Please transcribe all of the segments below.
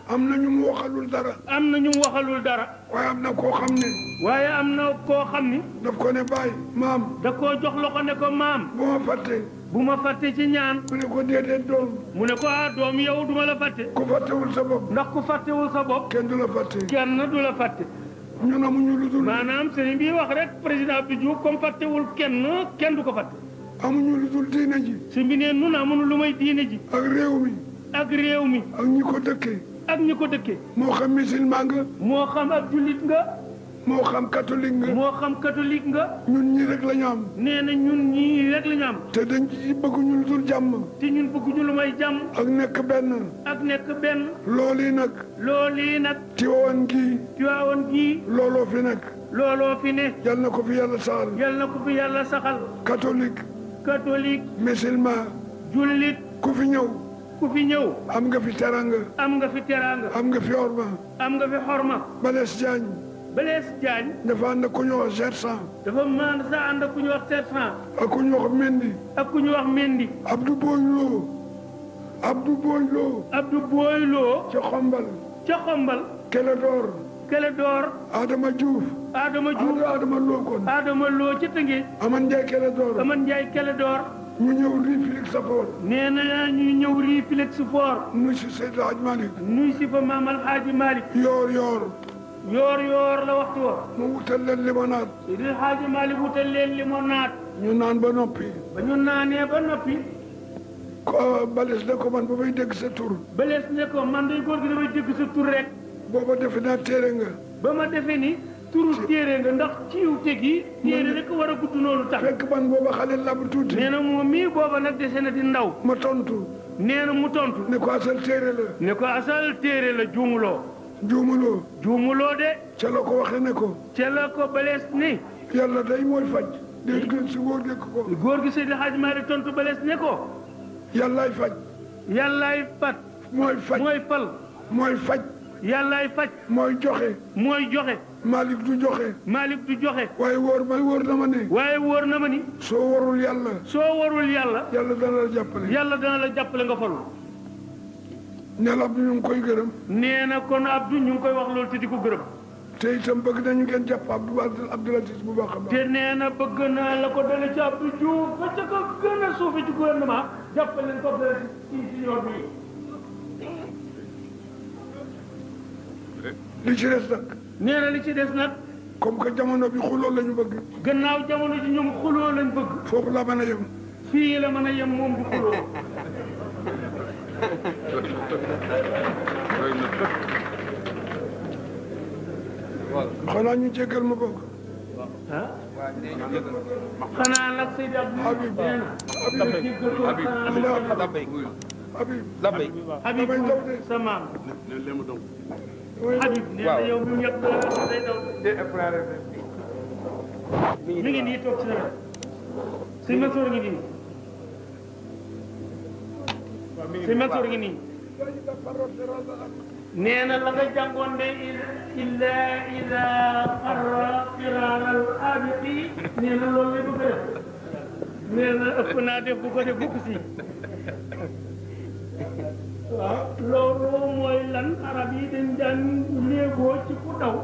am na ñu mu waxalul dara. am na ñu mu waxalul dara. waaye am na koo xam ne. waaye am na koo xam ni. daf ko ne baay maam. da koo jox loxo ne ko maam. bu ma fàtte. bu ma fàtte ci ñaan. mu ne ko déedéet doom. mu ne ko doom yow duma la fàtte. ku fàttewul sa bopp. ndax ku fàttewul sa bopp. kenn du la fàtte. kenn du la fàtte. ñun amuñu lu dul. maanaam sëriñ bi wax rek président Abdou Diouf comme fàttewul kenn du ko fàtte. amuñu lu dul diine ji. sëriñ bi ne nun amuñu lu may diine ji. ak réew mi. ak réew mi. ak ñi ko dëkkee. ak ñi ko dëkkee. moo xam musulman nga. moo xam ab jullit nga. moo xam catholique nga. moo xam catholique nga. ñun ñii rek la ñu am. nee na ñun ñii rek la ñu am. te dañ ci bëgguñu lu dul jàmm. te ñun bëgguñu lu may jàmm. ak nekk benn. ak nekk benn. loolu yi nag. Tiwaawan gii. Tiwaawan gii. looloo fi nekk. looloo fi ne. yal na ko fi yàlla saxal. yal na ko fi yàlla saxal. catholique. musulman. jullit. ku fi ñëw. am nga fi teranga. am nga fi teranga. am nga fi orma. am nga fi xorma. Blaise Diagne. dafa ànd ak ku ñuy wax Gersan. dafa mën sa ànd ak ku ñuy wax Gersan. ak ku ñuy wax Mendy. ak ku ñuy wax Mendy. Abdou Boy Lo. ca Xombal. Kélédor. Adama Diouf. Adama Lo kon. Adama Lo ci Tëngéej. Aman Ndiaye Kélédor. ñu ñëw rii Félix Faure. nee na ñu ñëw rii Félix Faure. nuy si Seydi Hadj Malick. nuy si fa Maam El Hadji Malick. yoor la waxtu wa. mu wutal leen limonade. Seydi Hadji Malick wutal leen limonade. ñu naan ba noppi. ba ñu naanee ba noppi. Blaise ne ko man ba may dégg sa tur. Blaise ne ko man day góor gi damay dégg sa tur rek. booba defe naa téere nga. ba ma defee ni turu téere nga ndax ciw teg yi. téere rek war a gudd noonu tax. fekk man booba xale la bu tuuti. nee na moom mii booba nag dese na di ndaw. ma tontu. nee na mu tontu. ne ko asal téere la. ne ko asal téere la juumuloo. de. ca la ko waxee ne ko. ca la ko Blaise ni. yàlla day mooy faj. déet gën si góor nekk ko. góor gi Seydi Hadji Malick tontu Blaise ne ko. yàllaay faj. mooy faj. yàllaay faj. mooy joxe. Malick du joxe. waaye wóor na ma ni. soo warul yàlla. yàlla dana la jàppale. nga falu. neel Abdou ñu ngi koy gërëm. nee na kon Abdou ñu ngi koy wax loolu te di ko gërëm. te itam bëgg nañu ngeen jàpp Abdoul Aziz bu baax a baax. te nee na bëgg naa la ko dale ci Abdou Diouf ba ca ko gën a suufe ci gouvernement jàppale leen ko Abdoul Aziz ci senior bi. li ci des nag. nee na li ci des nag. comme que jamono bi xuloo la ñu bëgg. gannaaw jamono ji ñoom xuloo lañ bëgg. foofu la mën a yem. fii la mën a yem moom du xuloo. xanaa ñu jéggal ma bokk. xanaa nag Seydi Abdou. Habib sa maam. Habib nee na yow mi ñëpp day daw. mi ngi nii toog ci nawet. sëñ Mansour ngi nii. sëñ Mansour ngi nii. nee na la nga jàngoon ne illa ida qarra firaaral abiqi nee na loolu lay bëgg a def. nee na ëpp naa def bu ko def bukk si. waaw loolu mooy lan arab yi dañ daan léegoo ci ku daw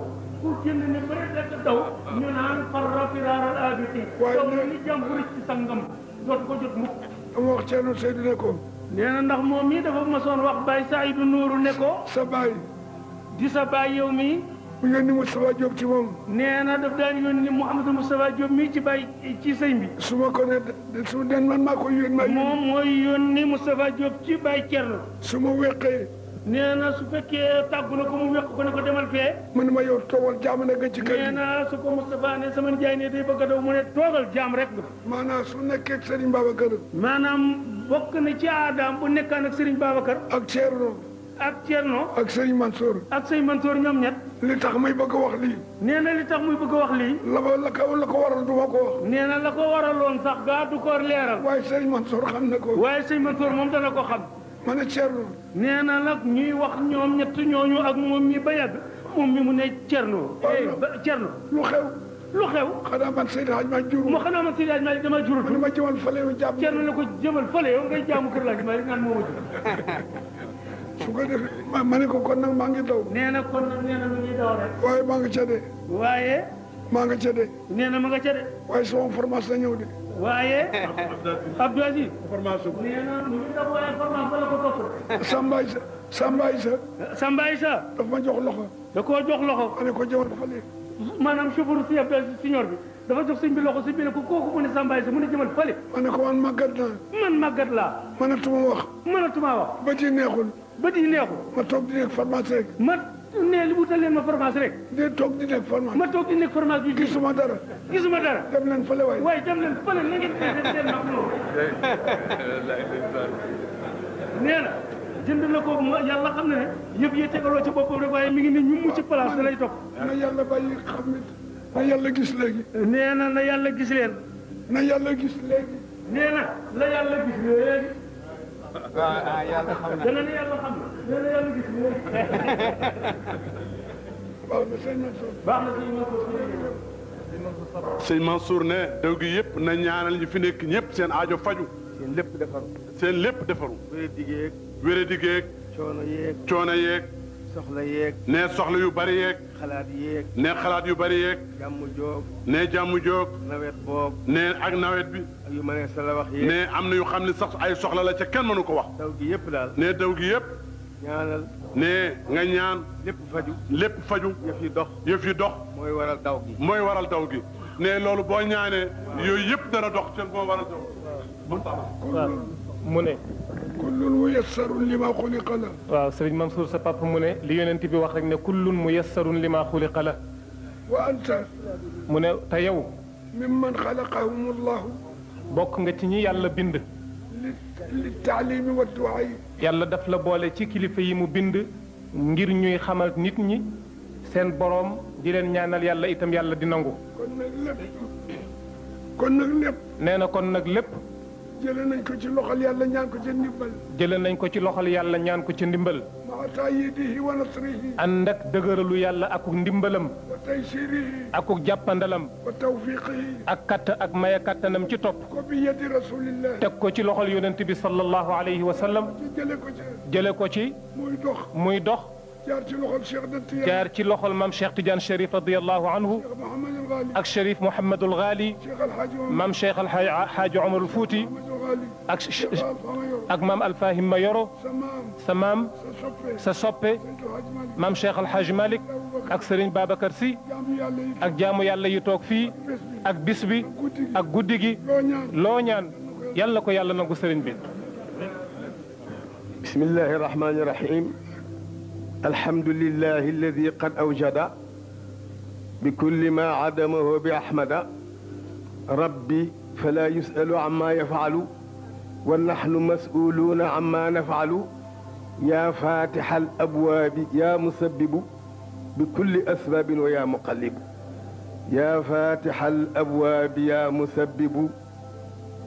pour kenn ne bëri rekk daw ñu naan qarra firaaral abiqi. waaye daw ni jàmbur ci sangam dootu ko jot mukk. dama wax Thierno Seydou ne ko. nee na ndax moom mii dafa mosoon wax Baye Saïdou Nourou ne ko. sa baay. di sa baay yow mii. mu yónni Moustapha Diop ci moom. nee na daf daan yónni Mouhamadou Moustapha Diop mii ci Baye ci sëñ bi. su ma ko ne su den man maa koy yónni. moom mooy yónni Moustapha Diop ci Baye Thierno. su ma weqee. nee na su fekkee tàggu na ko mu weq ko ne ko demal fee. mu ne ma yow toogal jaam na nga ci kër gi. nee na su ko Moustapha ne sama nijaay ne day bëgg a daw mu ne toogal jaam rek nga. maanaam su nekkee ak Serigne Babacar. maanaam bokk na ci aadaam bu nekkaan ak Serigne Babacar. ak Thierno. ak Thierno. ak Serigne Mansour. ak Serigne Mansour ñoom ñett. li tax muy bëgg a wax lii. nee na li tax muy bëgg a wax lii. la ko waral du ma ko wax. nee na la ko waraloon sax gaa du ko leeral. waaye Serigne Mansour xam na ko. waaye Serigne Mansour moom dana ko xam. ma ne Thierno. nee na nag ñuy wax ñoom ñett ñooñu ak moom mi ba yàgg moom mi mu ne Thierno. Thierno lu xew. lu xew. xanaa man Seydi Hadj Malick juru. moo xanaa man Seydi Hadj Malick dama jurut. man ma jëmal fële yow jàmm. Thierno ne ko jëmal fële yow ngay jaamu kër Hadj Malick naan moo ma jur. su ko defee ma ne ko kon nag maa ngi daw. nee na kon nag nee na mu ngi daw rek. waaye maa ngi ca de. waaye. maa nga ca de. nee na ma nga ca de. waaye sama formation la ñëw de. waaye. Abdou Aziz. formation. nee na mu ngi daw waaye formation la ko topp. Samba Issa. daf ma jox loxo. da koo jox loxo. ma ne ko jëmal fële. maanaam chauffeur si Abdou Aziz senior bi dafa jox sëñ bi loxo sëñ bi ne ko kooku mu ne Samba Issa mu ne jëmal fële. ma ne ko man màggat naa. man màggat laa. mënatuma wax. bët yi neexul. ma toog di nekk formation rek. ne li wutal leen ma formation rek. de toog di nekk formation. ma toog di nekk formation bi. gisuma dara. dem leen fële waay. waaye dem leen fële na ngeen fexe seen mag loolu. nee na jënd na ko yàlla xam ne yëpp yi tegaloo ci boppam rek waaye mi ngi ne ñu mu ci place da lay topp. na yàlla bàyyi xam ne na yàlla gis léegi. nee na yàlla gis leen. na yàlla gis léegi. nee na la yàlla gis léegi. waaw yàlla xam na. dana ne yàlla xam na. nee na yàlla gis léegi. baax na sëñ Mansour. baax na sëñ Mansour. sëñ Mansour ne daw gi yëpp na ñaanal ñi fi nekk ñëpp seen aajo faju. seen lépp defaru. seen lépp defaru. wéré digéeg. coono yeeg. soxla yeeg. ne soxla yu bari yeeg. xalaat yeeg. ne xalaat yu bari yeeg. jàmm joog. ne jàmm joog. nawet boog. ne ak nawet bi. ak yu mënee sa la wax yeeg. ne am na yu xam ne sax ay soxla la ca kenn mënu ko wax. daw gi yëpp daal. ne daw gi yëpp. ñaanal. ne nga ñaan. lépp faju. yëf yi dox. mooy waral daw gi. ne loolu boo ñaanee. yooyu yëpp dana dox ca moo waral daw. waaw mu ne. kullun muyassarun lima xuliqa la. waaw Serigne Mansour sa papa mu ne li yonent bi wax rek ne kullun muyassarun lima xuliqa la. wa anta. mu ne te yow. mimman xalaqahumullahu. bokk nga ci ñi yàlla bind. li taalimi wa duaa yi. yàlla daf la boole ci kilifa yi mu bind ngir ñuy xamal nit ñi seen boroom di leen ñaanal yàlla itam yàlla di nangu. kon nag lépp. nee na kon nag lépp. jëlee nañ ko ci loxol yàlla ñaan ko ci ndimbal. jëlee nañ ko ci loxol yàlla ñaan ko ci ndimbal. maa taayidihi wa nasrihi. ànd ak dëgëralu yàlla akuk ndimbalam. wa taysirihi. akuk jàppandalam. wa tawfiqihi. ak maya kattanam ci topp. ko bi yadi rasulillah. teg ko ci loxol yonent bi sallallahu alayhi wa sallam. jëlee ko ci. muy dox. jaar ci loxol Cheikh Tidiane. jaar ci loxol maam Cheikh Tidiane Chérif radiyallahu anhu. ak Chérif Mouhamadul Ghali. maam Cheikh Alhaaji Omarul Fouti. ak maam Alfahim Mayoro. sa maam. sa soppe. maam Cheikh Alhaaji Malick. ak Serigne Babacar Sy. ak jaamu yàlla yi toog fii. ak bis bi. ak guddi gi. loo ñaan yàlla ko yàlla nangu Serigne bi. bismillahi rahmaani rahim. الحمد لله الذي قد أوجد بكل ما عدمه بأحمد ربي فلا يسأل عما يفعل ونحن مسؤولون عما نفعل يا فاتح الأبواب يا مسبب بكل أسباب ويا مقلب يا فاتح الأبواب يا مسبب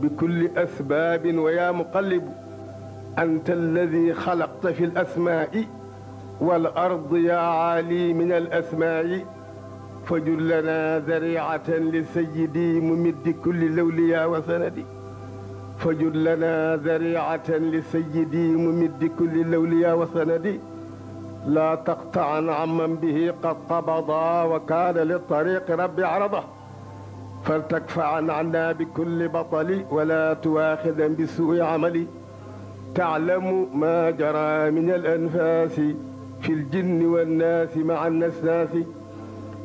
بكل أسباب ويا مقلب أنت الذي خلقت في الأسماء والأرض يا عالي من الأسماء فجل لنا ذريعة لسيدي ممد كل لوليا وسندي فجل لنا ذريعة لسيدي ممد كل لوليا وسندي لا تقطعن عمن به قد قبضا وكان للطريق ربي عرضه فلتكفعن عنا بكل بطل ولا تواخذا بسوء عملي تعلم ما جرى من الأنفاس في الجن والناس مع النسناس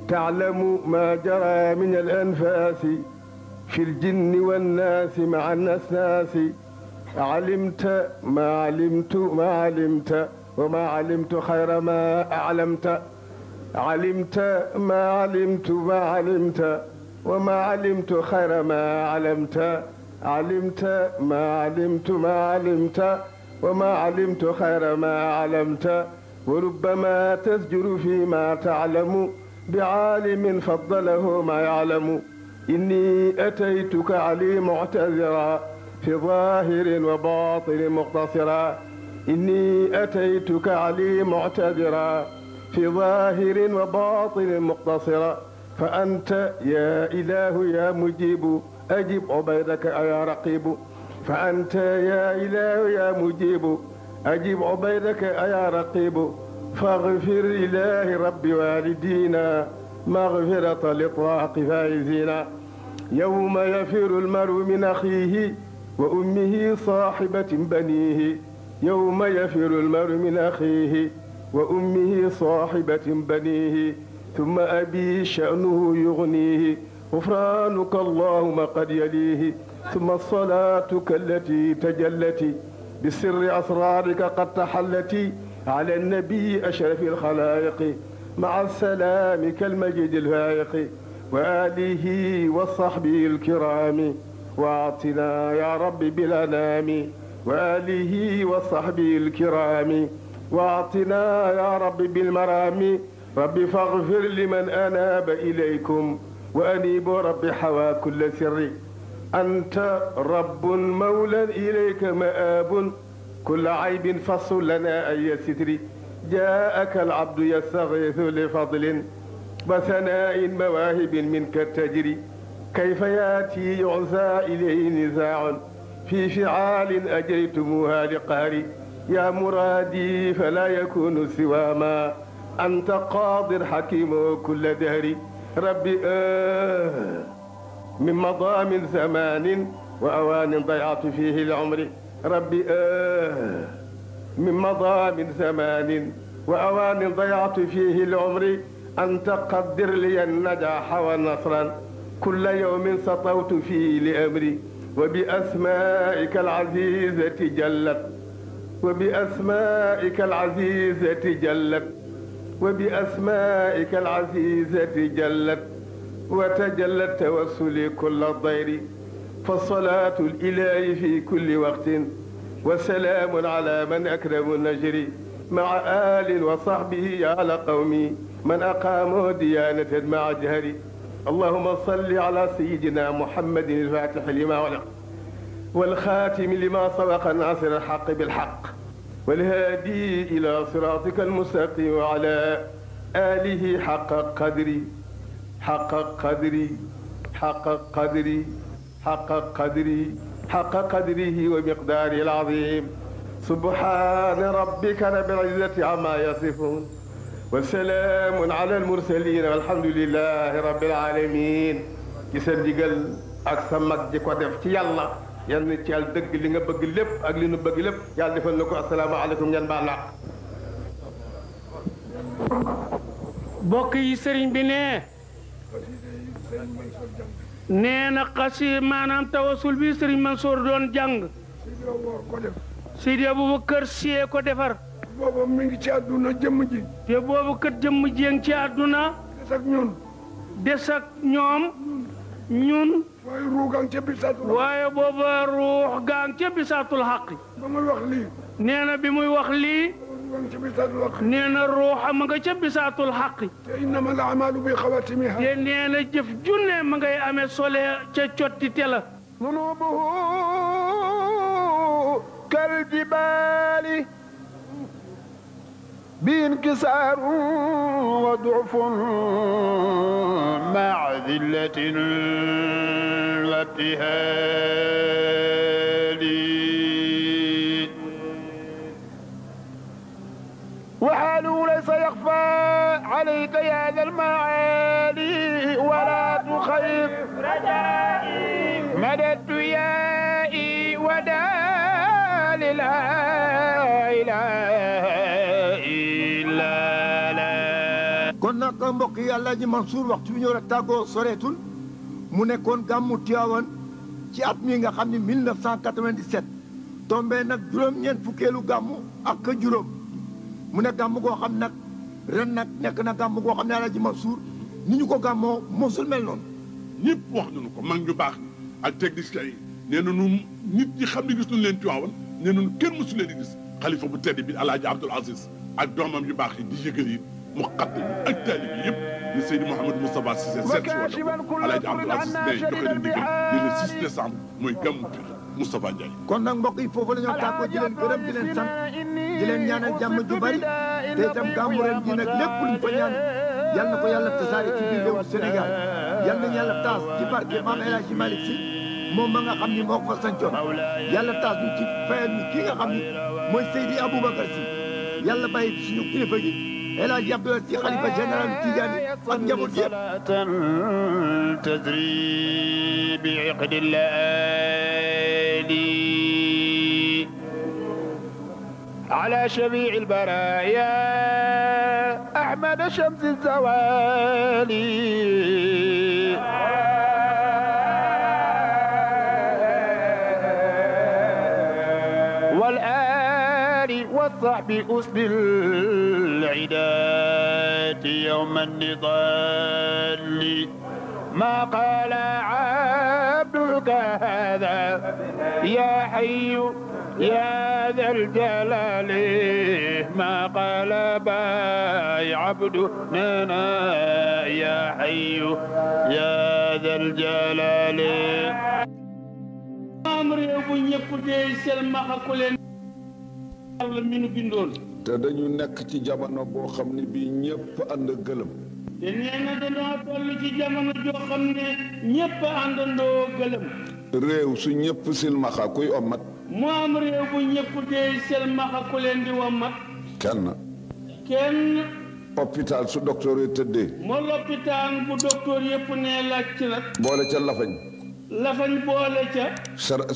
تعلم ما جرى من الأنفاس في الجن والناس مع النسناس علمت ما علمت وما علمت خير ما أعلمت علمت ما علمت وما علمت خير ما علمت علمت ما علمت وما علمت خير ما علمت وربما تزجر فيما تعلم بعالم فضله ما يعلم إني أتيتك علي معتذرا في ظاهر وباطن مقتصرا إني أتيتك علي معتذرا في ظاهر وباطن مقتصرا فأنت يا إله يا مجيب أجب عبيدك يا رقيب فأنت يا إله يا مجيب أجب عبيدك أيا رقيب فاغفر إله رب والدينا مغفرة لطاق فائزين يوم يفر المرء من أخيه وأمه صاحبة بنيه يوم يفر المرء من أخيه وأمه صاحبة بنيه ثم أبي شأنه يغنيه غفرانك اللهم قد يليه ثم صلاتك التي تجلت بسر أسرارك قد تحلت على النبي أشرف الخلائق مع السلام كالمجد الفائق وآله وصحبه الكرام واعطنا يا رب بالأنام وآله وصحبه الكرام واعطنا يا رب بالمرام رب فاغفر لمن أناب إليكم وأنيب رب حوى كل سر أنت رب مولى إليك مآب كل عيب فصل لنا أي ستر جاءك العبد يستغيث لفضل وثناء مواهب منك تجري كيف ياتي يعزى إليه نزاع في فعال أجريتموها لقهري يا مرادي فلا يكون سوى ما أنت قاض حكيم كل دهر ربي من مضى من زمان وأوان ضيعت فيه العمر ربي من مضى من زمان وأوان ضيعت فيه العمر أنت قدر لي النجاح والنصر كل يوم سطوت فيه لأمري وبأسمائك العزيزة جلت وبأسمائك العزيزة جلت وبأسمائك العزيزة جلت وتجلت توسلي كل الضير فالصلاة الإله في كل وقت وسلام على من أكرم النجر مع آل وصحبه على قومي من أقاموا ديانة مع جهري اللهم صل على سيدنا محمد الفاتح لما ولق والخاتم لما سبق ناصر الحق بالحق والهادي إلى صراطك المستقيم وعلى آله حق قدري حق قدري حق قدري حق قدري حق قدره ومقداره العظيم سبحان ربك رب العزة عما يصفون وسلام على المرسلين والحمد لله رب العالمين ci sa ndigal ak sa mag ji ko def ci yàlla yal na ci yàlla dëgg li nga bëgg lépp ak li nu bëgg lépp yàlla defal na ko asalaamaaleykum ngeen baal naa bokk yi sëriñ bi nee na xasi maanaam tawasul bi sëriñ Mansour doon jàng Seydi Aboubacar Sy ko defar boobu mi ngi ci àdduna jëmm ji te boobu kat jëmm ji ngi ci àdduna des ak ñun des ak ñoom ñun waaye ruux gaa ngi ca bisaatul waaye booba ruux gaa ngi ca bisaatul xaq ba muy wax lii nee na bi muy wax lii nee na ruuxa ma nga ca bisaatul xaq te innama al amalu bi xawatimiha te nee na jëf junne ma ngay amee sole ca cotti te la zunubuhu kal jibaali بانكسار وضعف مع ذلة وابتهال وحاله ليس يخفى عليك يا ذا المعالي ولا تخيف رجائي مددت يائي ودال لا إله kon nag mbokk yi Alaaji Mansour waxtu bi ñëw rek tàggoo soreetul mu nekkoon gàmmu Tiwaawan ci at mi nga xam ne 1997 tombé nag juróom-ñeent fukkeelu gàmmu ak juróom mu ne gàmmu goo xam nag ren nag nekk na gàmmu goo xam ne Alaaji Mansour ni ñu ko gàmmoo mosul mel noonu ñëpp wax nañu ko mag ñu baax ak techniciens yi nee nañu nit ñi xam ne gis nañu leen Tiwaawan nee nañu kenn mosu leen di gis xalifa bu tedd bi Alaaji Abdoul Aziz ak doomam yu baax yi di yëgal yi muqaddam ak taalib yi yëpp ni Seydi Mouhamadou Moustapha Cissé seet si woon ko Alaaji Abdoul Aziz Ndeye joxe na ndigal di le 6 décembre mooy gàmmu Pire Moustapha Ndiaye kon nag mbokk yi foofu la ñoo tàggoo di leen gërëm di leen sant di leen ñaanal jàmm ju bari te itam gàmmu ren gi nag lépp luñ fa ñaan yal na ko yàlla tasaare ci biir réewu Sénégal yal nañu yàlla taas ci barke Maam El Hadji Malick Sy moom ma nga xam ni moo ko fa sancoon yàlla taas ñu ci fayal ñu kii nga xam ni mooy Seydi Aboubacar Sy yàlla bàyyi suñu kilifa gi El Hadji Abdoulaye Sy xalifa général Tidiane ak njaboot yëpp tadri bi iqdi laali على شفيع البرايا أحمد شمس الزوال والآل والصحب أسد العداد يوم النضال ما قال عبدك هذا يا حي يا ذا الجلال ما قال باي عبدنا يا حي يا ذا الجلال amre bu ñepp de sel maxa ko len yalla minu bindon te dañu nekk ci jamono boo xam ne bii ñëpp ànd gëlëm te neena dañoo toll ci jamono joo xam ne ñëpp àndandoo gëlëm réew su ñëpp silmaxa kuy omat mu am réew bu ñëpp dee selmaxa ku leen di wammat kenn hôpital su docteur yi tëddee moo l'hôpital bu docteur yëpp ne laaj ci nag boole ca lafañ boole ca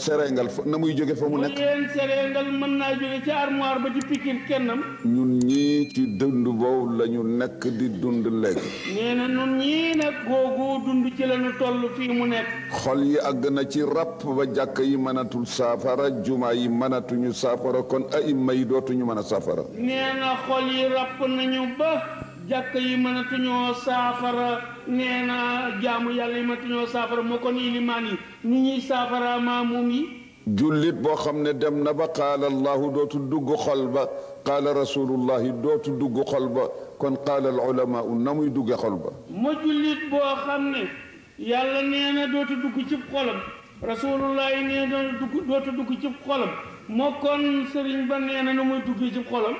serengal na muy jóge fa mu nekk yéen serengal mën naa jóge ci armoire ba di pikir kennam ñun ñii ci dund boobu la ñu nekk di dund léegi nee na ñun ñii nag googu dund ci la ñu toll fii mu nekk xol yi àgg na ci ràpp ba jàkk yi mënatul saafara jumaa yi mënatuñu saafara kon aïma yi dootuñu mën a saafara nee na xol yi ràpp nañu ba jàkk yi mënatuñoo saafara nee na jaamu yàlla yi mënatuñoo saafara moo kon ilimaan yi ni ñuy saafara maamum yi jullit boo xam ne dem na ba qaala allahu dootu dugg xol ba qaala rasulullahi dootu dugg xol ba kon qaala al ulama na muy dugge xol ba ma jullit boo xam ne yàlla nee na dootu dugg ci xolam rasulullahi nee na dootu dugg ci xolam moo kon sëriñ ba nee na muy duggee ci xolam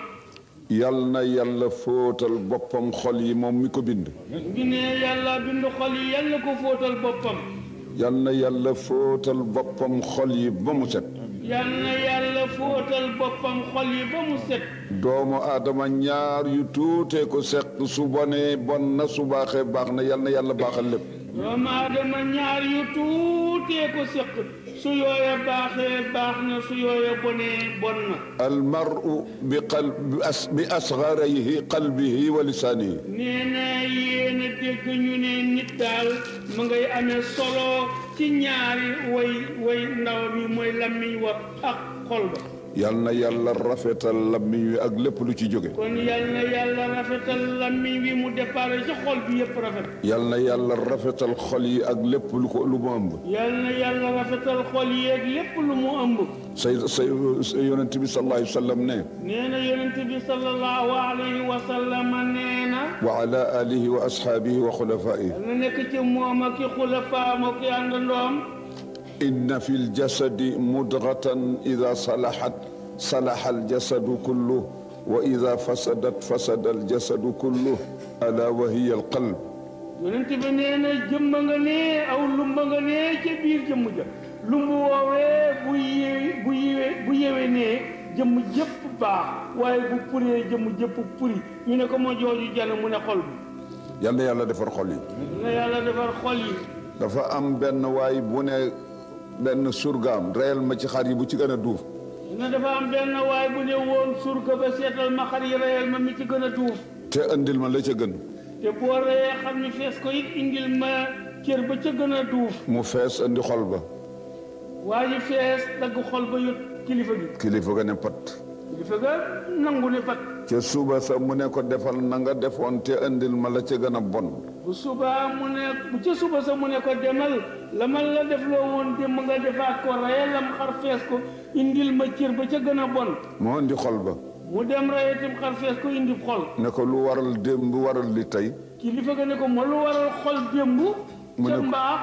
yal na yàlla fóotal boppam xol yi moom mi ko bind ngi ne yàlla bind xol yi yàlla ko fóotal boppam yal na yàlla fóotal boppam xol yi ba mu set yal na yàlla fóotal boppam xol yi ba mu set doomu aadama ñaar yu tuutee ko seq su bonee bon na su baaxee baax na yàlla baaxal lépp doomu aadama ñaar yu tuutee ko seq su yooya baaxee baax na su yooya bonee bon na almaru bi asgarayhi qalbihi wa lisaanihi nee na yéen a dégg ñu ne nit daal ma ngay amee solo ci ñaari way ndaw mi mooy lammiñ wa ak xol ba yal na yàlla rafetal lammiñ wi ak lépp lu ci jóge kon yal na yàlla rafetal lammiñ wi mu déparé ci xol bi yëpp rafet yal na yàlla rafetal xol yi ak lépp lu mu ëmb yal na yàlla rafetal xol yi ak lépp lu mu ëmb say yonent bi sallallahu alayhi wa sallam ne nee na yonent bi sallallahu alayhi wa sallam nee na wa ala alihi wa ashaabihi wa xulafaa'ihi na nekk ci moom ak i xulafaam ak i àndandoom inna fi ljasadi mudghatan ida salahat salaha aljasadu kulluh wa ida fasadat fasada aljasadu kulluh ala wa hiya alqalb yonent bi nee na jëmba nga ne aw lumba nga ne ca biir jëmm ja lumbu woowee bu yewee ne jëmm jëpp baax waaye bu puree jëmm jëpp puri ñu ne ko moo jooju jana mu ne xol bi yal na yàlla defar xol yi na yàlla defar xol yi dafa am benn waay bu ne benn surgaam reyal ma ci xar yi bu ci gën a duuf na dafa am benn waay bu ne woon surga ba seetal ma xar yi reyal ma mi ci gën a duuf te indil ma la ca gën te boo reyee xam ni fees ko it indil ma cër ba ca gën a duuf mu fees indi xol ba waa ji fees dagg xol ba yot kilifa ga ne pat kilifa ga nangu ne pat ca suba sa mu ne ko defal na nga defoon te indil ma la ca gën a bon bu ca suba sa mu ne ko demal la man la def loo woon démb nga defaat ko reyalam xar fees ko indil ma cër ba ca gën a bon moo indi xol ba mu dem reyatim xar fees ko indi xol ne ko lu waral démb waral li tey kilifa ga ne ko ma lu waral xol démb ca mbaax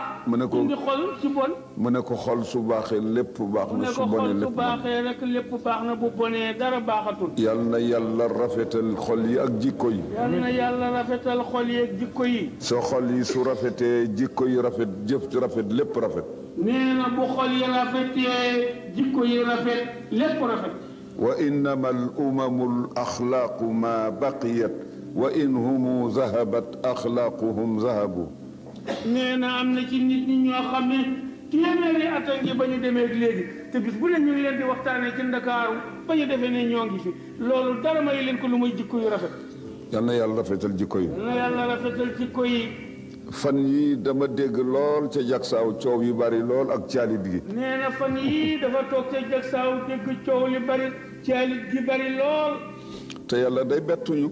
indi xol ci bon. mu ne ko xol su baaxee lépp baax na su bonee lépp baaxee rek lépp baax na bu bonee dara baaxatul. yal na yàlla rafetal xol yi ak jikko yi. yal na yàlla rafetal xol yi ak jikko yi. soo xol yi su rafetee jikko yi rafet jëf ci rafet lépp rafet. nee na bu xol yi rafetee jikko yi rafet lépp rafet. wa innama al umamu al axlaaqu ma baqiyat wa in humu zahabat axlaaquhum zahabu. nee na am na ci nit ñi ñoo xam ne téeméeri at a ngi ba ñu demee léegi te bis bu ne ñu ngi leen di waxtaanee ci Ndakaaru ba ñu defee ne ñoo ngi fi loolu dara may leen ko lu muy jikko yu rafet. yal na yàlla rafetal jikko yi. yal na yàlla rafetal jikko yi. fan yii dama dégg lool ca jagsaaw coow yu bari lool ak caalit gi. nee na fan yii dafa toog ca jagsaaw dégg coow li bari caalit gi bari lool. te yàlla day bettuñu.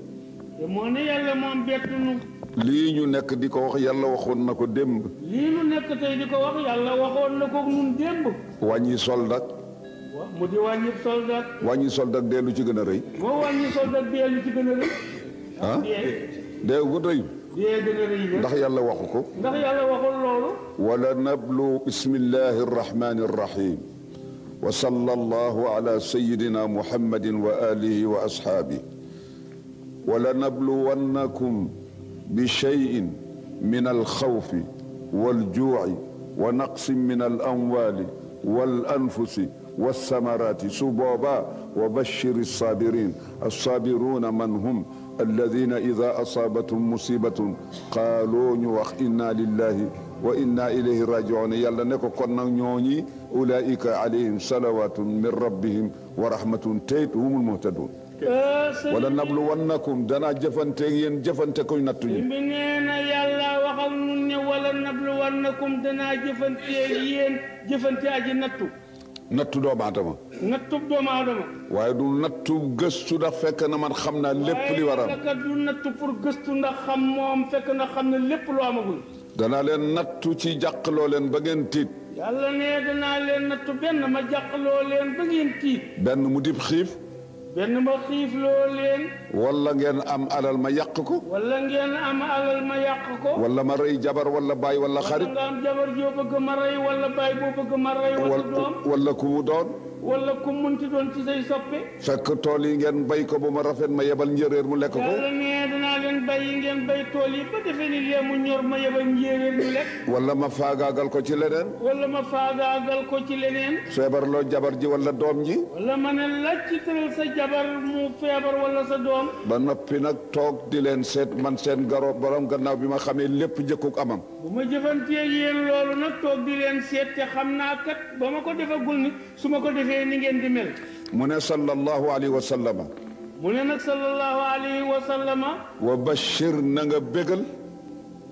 te moo ne yàlla moom bettuñu. lii ñu nekk di ko wax yàlla waxoon na ko démb. lii ñu nekk tey di ko wax yàlla waxoon na ko ñun démb. wàññi soldat. mu di wàññi soldat. wàññi soldat dellu ci gën a rëy. moo wàññi soldat dellu ci gën a rëy. ah dee gu rëy. dee gën a rëy ndax yàlla waxu ko. ndax yàlla waxul loolu. wala nablu bismillahi arrahmani arrahim wa sallallahu ala sayidina muhammadin wa alihi wa ashaabi wala nabluwannakum بشيء من الخوف والجوع ونقص من الأموال والأنفس والثمرات سبوبا وبشر الصابرين الصابرون من هم الذين إذا أصابتهم مصيبة قالوا نوخ إنا لله وإنا إليه راجعون يلا نكو كنا نيوني أولئك عليهم صلوات من ربهم ورحمة تيت هم المهتدون wala nabluwannakum danaa jëfanteeg yéen jëfante koy nattu ñu. bi nee na yàlla waxal nun ne wala nabluwannakum danaa jëfanteeg yéen jëfante aji nattu. nattu doomu aadama. nattu doomu aadama. waaye du nattu gëstu ndax fekk na man xam naa lépp li waral. waaye du nattu pour gëstu ndax xam moom fekk na xam ne lépp lu amagul. danaa leen nattu ci jàqloo leen ba ngeen tiit. yàlla ne danaa leen nattu benn ma jàqloo leen ba ngeen tiit. benn mu dib xiif. benn ma xiif loo leen. wala ngeen am alal ma yàq ko. wala ngeen am alal ma yàq ko. wala ma rey jabar wala baay wala xarit. wala nga am jabar joo bëgg ma rey wala baay boo bëgg ma rey. wala doom wala ku mu doon. wala ku munti doon ci say soppe. fekk tool yi ngeen bay ko ba ma rafet ma yebal njéeréer mu lekk ko. yàlla ne danaa leen bàyyi ngeen bay tool yi ba defee ni lee mu ñor ma yebal njéeréer mu lekk. wala ma faagaagal ko ci leneen. wala ma faagaagal ko ci leneen. feebar loo jabar ji wala doom ji. wala ma ne la ci tëral sa jabar mu feebar wala sa doom. ba noppi nag toog di leen seet man seen garo borom gannaaw bi ma xamee lépp jëkkuk amam. bu ma jëfantee yéen loolu nag toog di leen seet te xam naa kat ba ma ko defagul ni su ma ko defee ni ngeen di mel. mu ne sallallahu alayhi wa sallama. mu ne nag sallallahu alayhi wa sallama. wa bashir na nga bégal.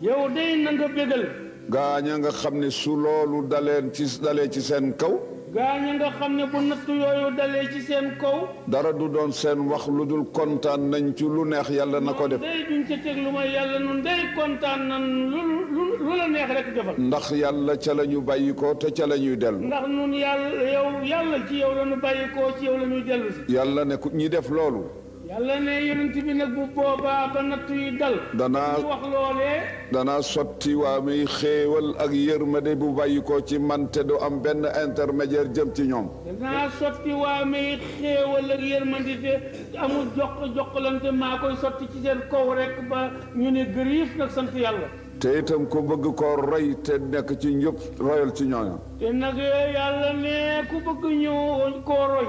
yow day na nga bégal. gaaña nga xam ne su loolu dalee ci seen kaw. gaaña nga xam ne bu nattu yooyu dalee ci seen kaw. dara du doon seen wax lu dul kontaan nañ ci lu neex yàlla na ko def. day duñ ca teg lu may yàlla nun day kontaan nan lu la neex rek defal. ndax yàlla ca la ñu bàyyi ko te ca la ñuy dellu. ndax nun yàlla ci yow la ñu bàyyi ko ci yow la ñuy dellu si. yàlla ne ku ñi def loolu. yàlla ne yonent bi nag bu boobaa ba natt yi dal. danaa wax loolee. danaa sotti waa muy xéewal ak yërmande bu bàyyi ko ci man te du am benn intermédiaire jëm ci ñoom. danaa sotti waa muy xéewal ak yërmande te amul jokkalante maa koy sotti ci seen kaw rek ba ñu ne gëriif nag sant yàlla. te itam ko bëgg koo roy te nekk ci njub royal ci ñooñu. te nag yàlla ne ku bëgg ñëw koo roy.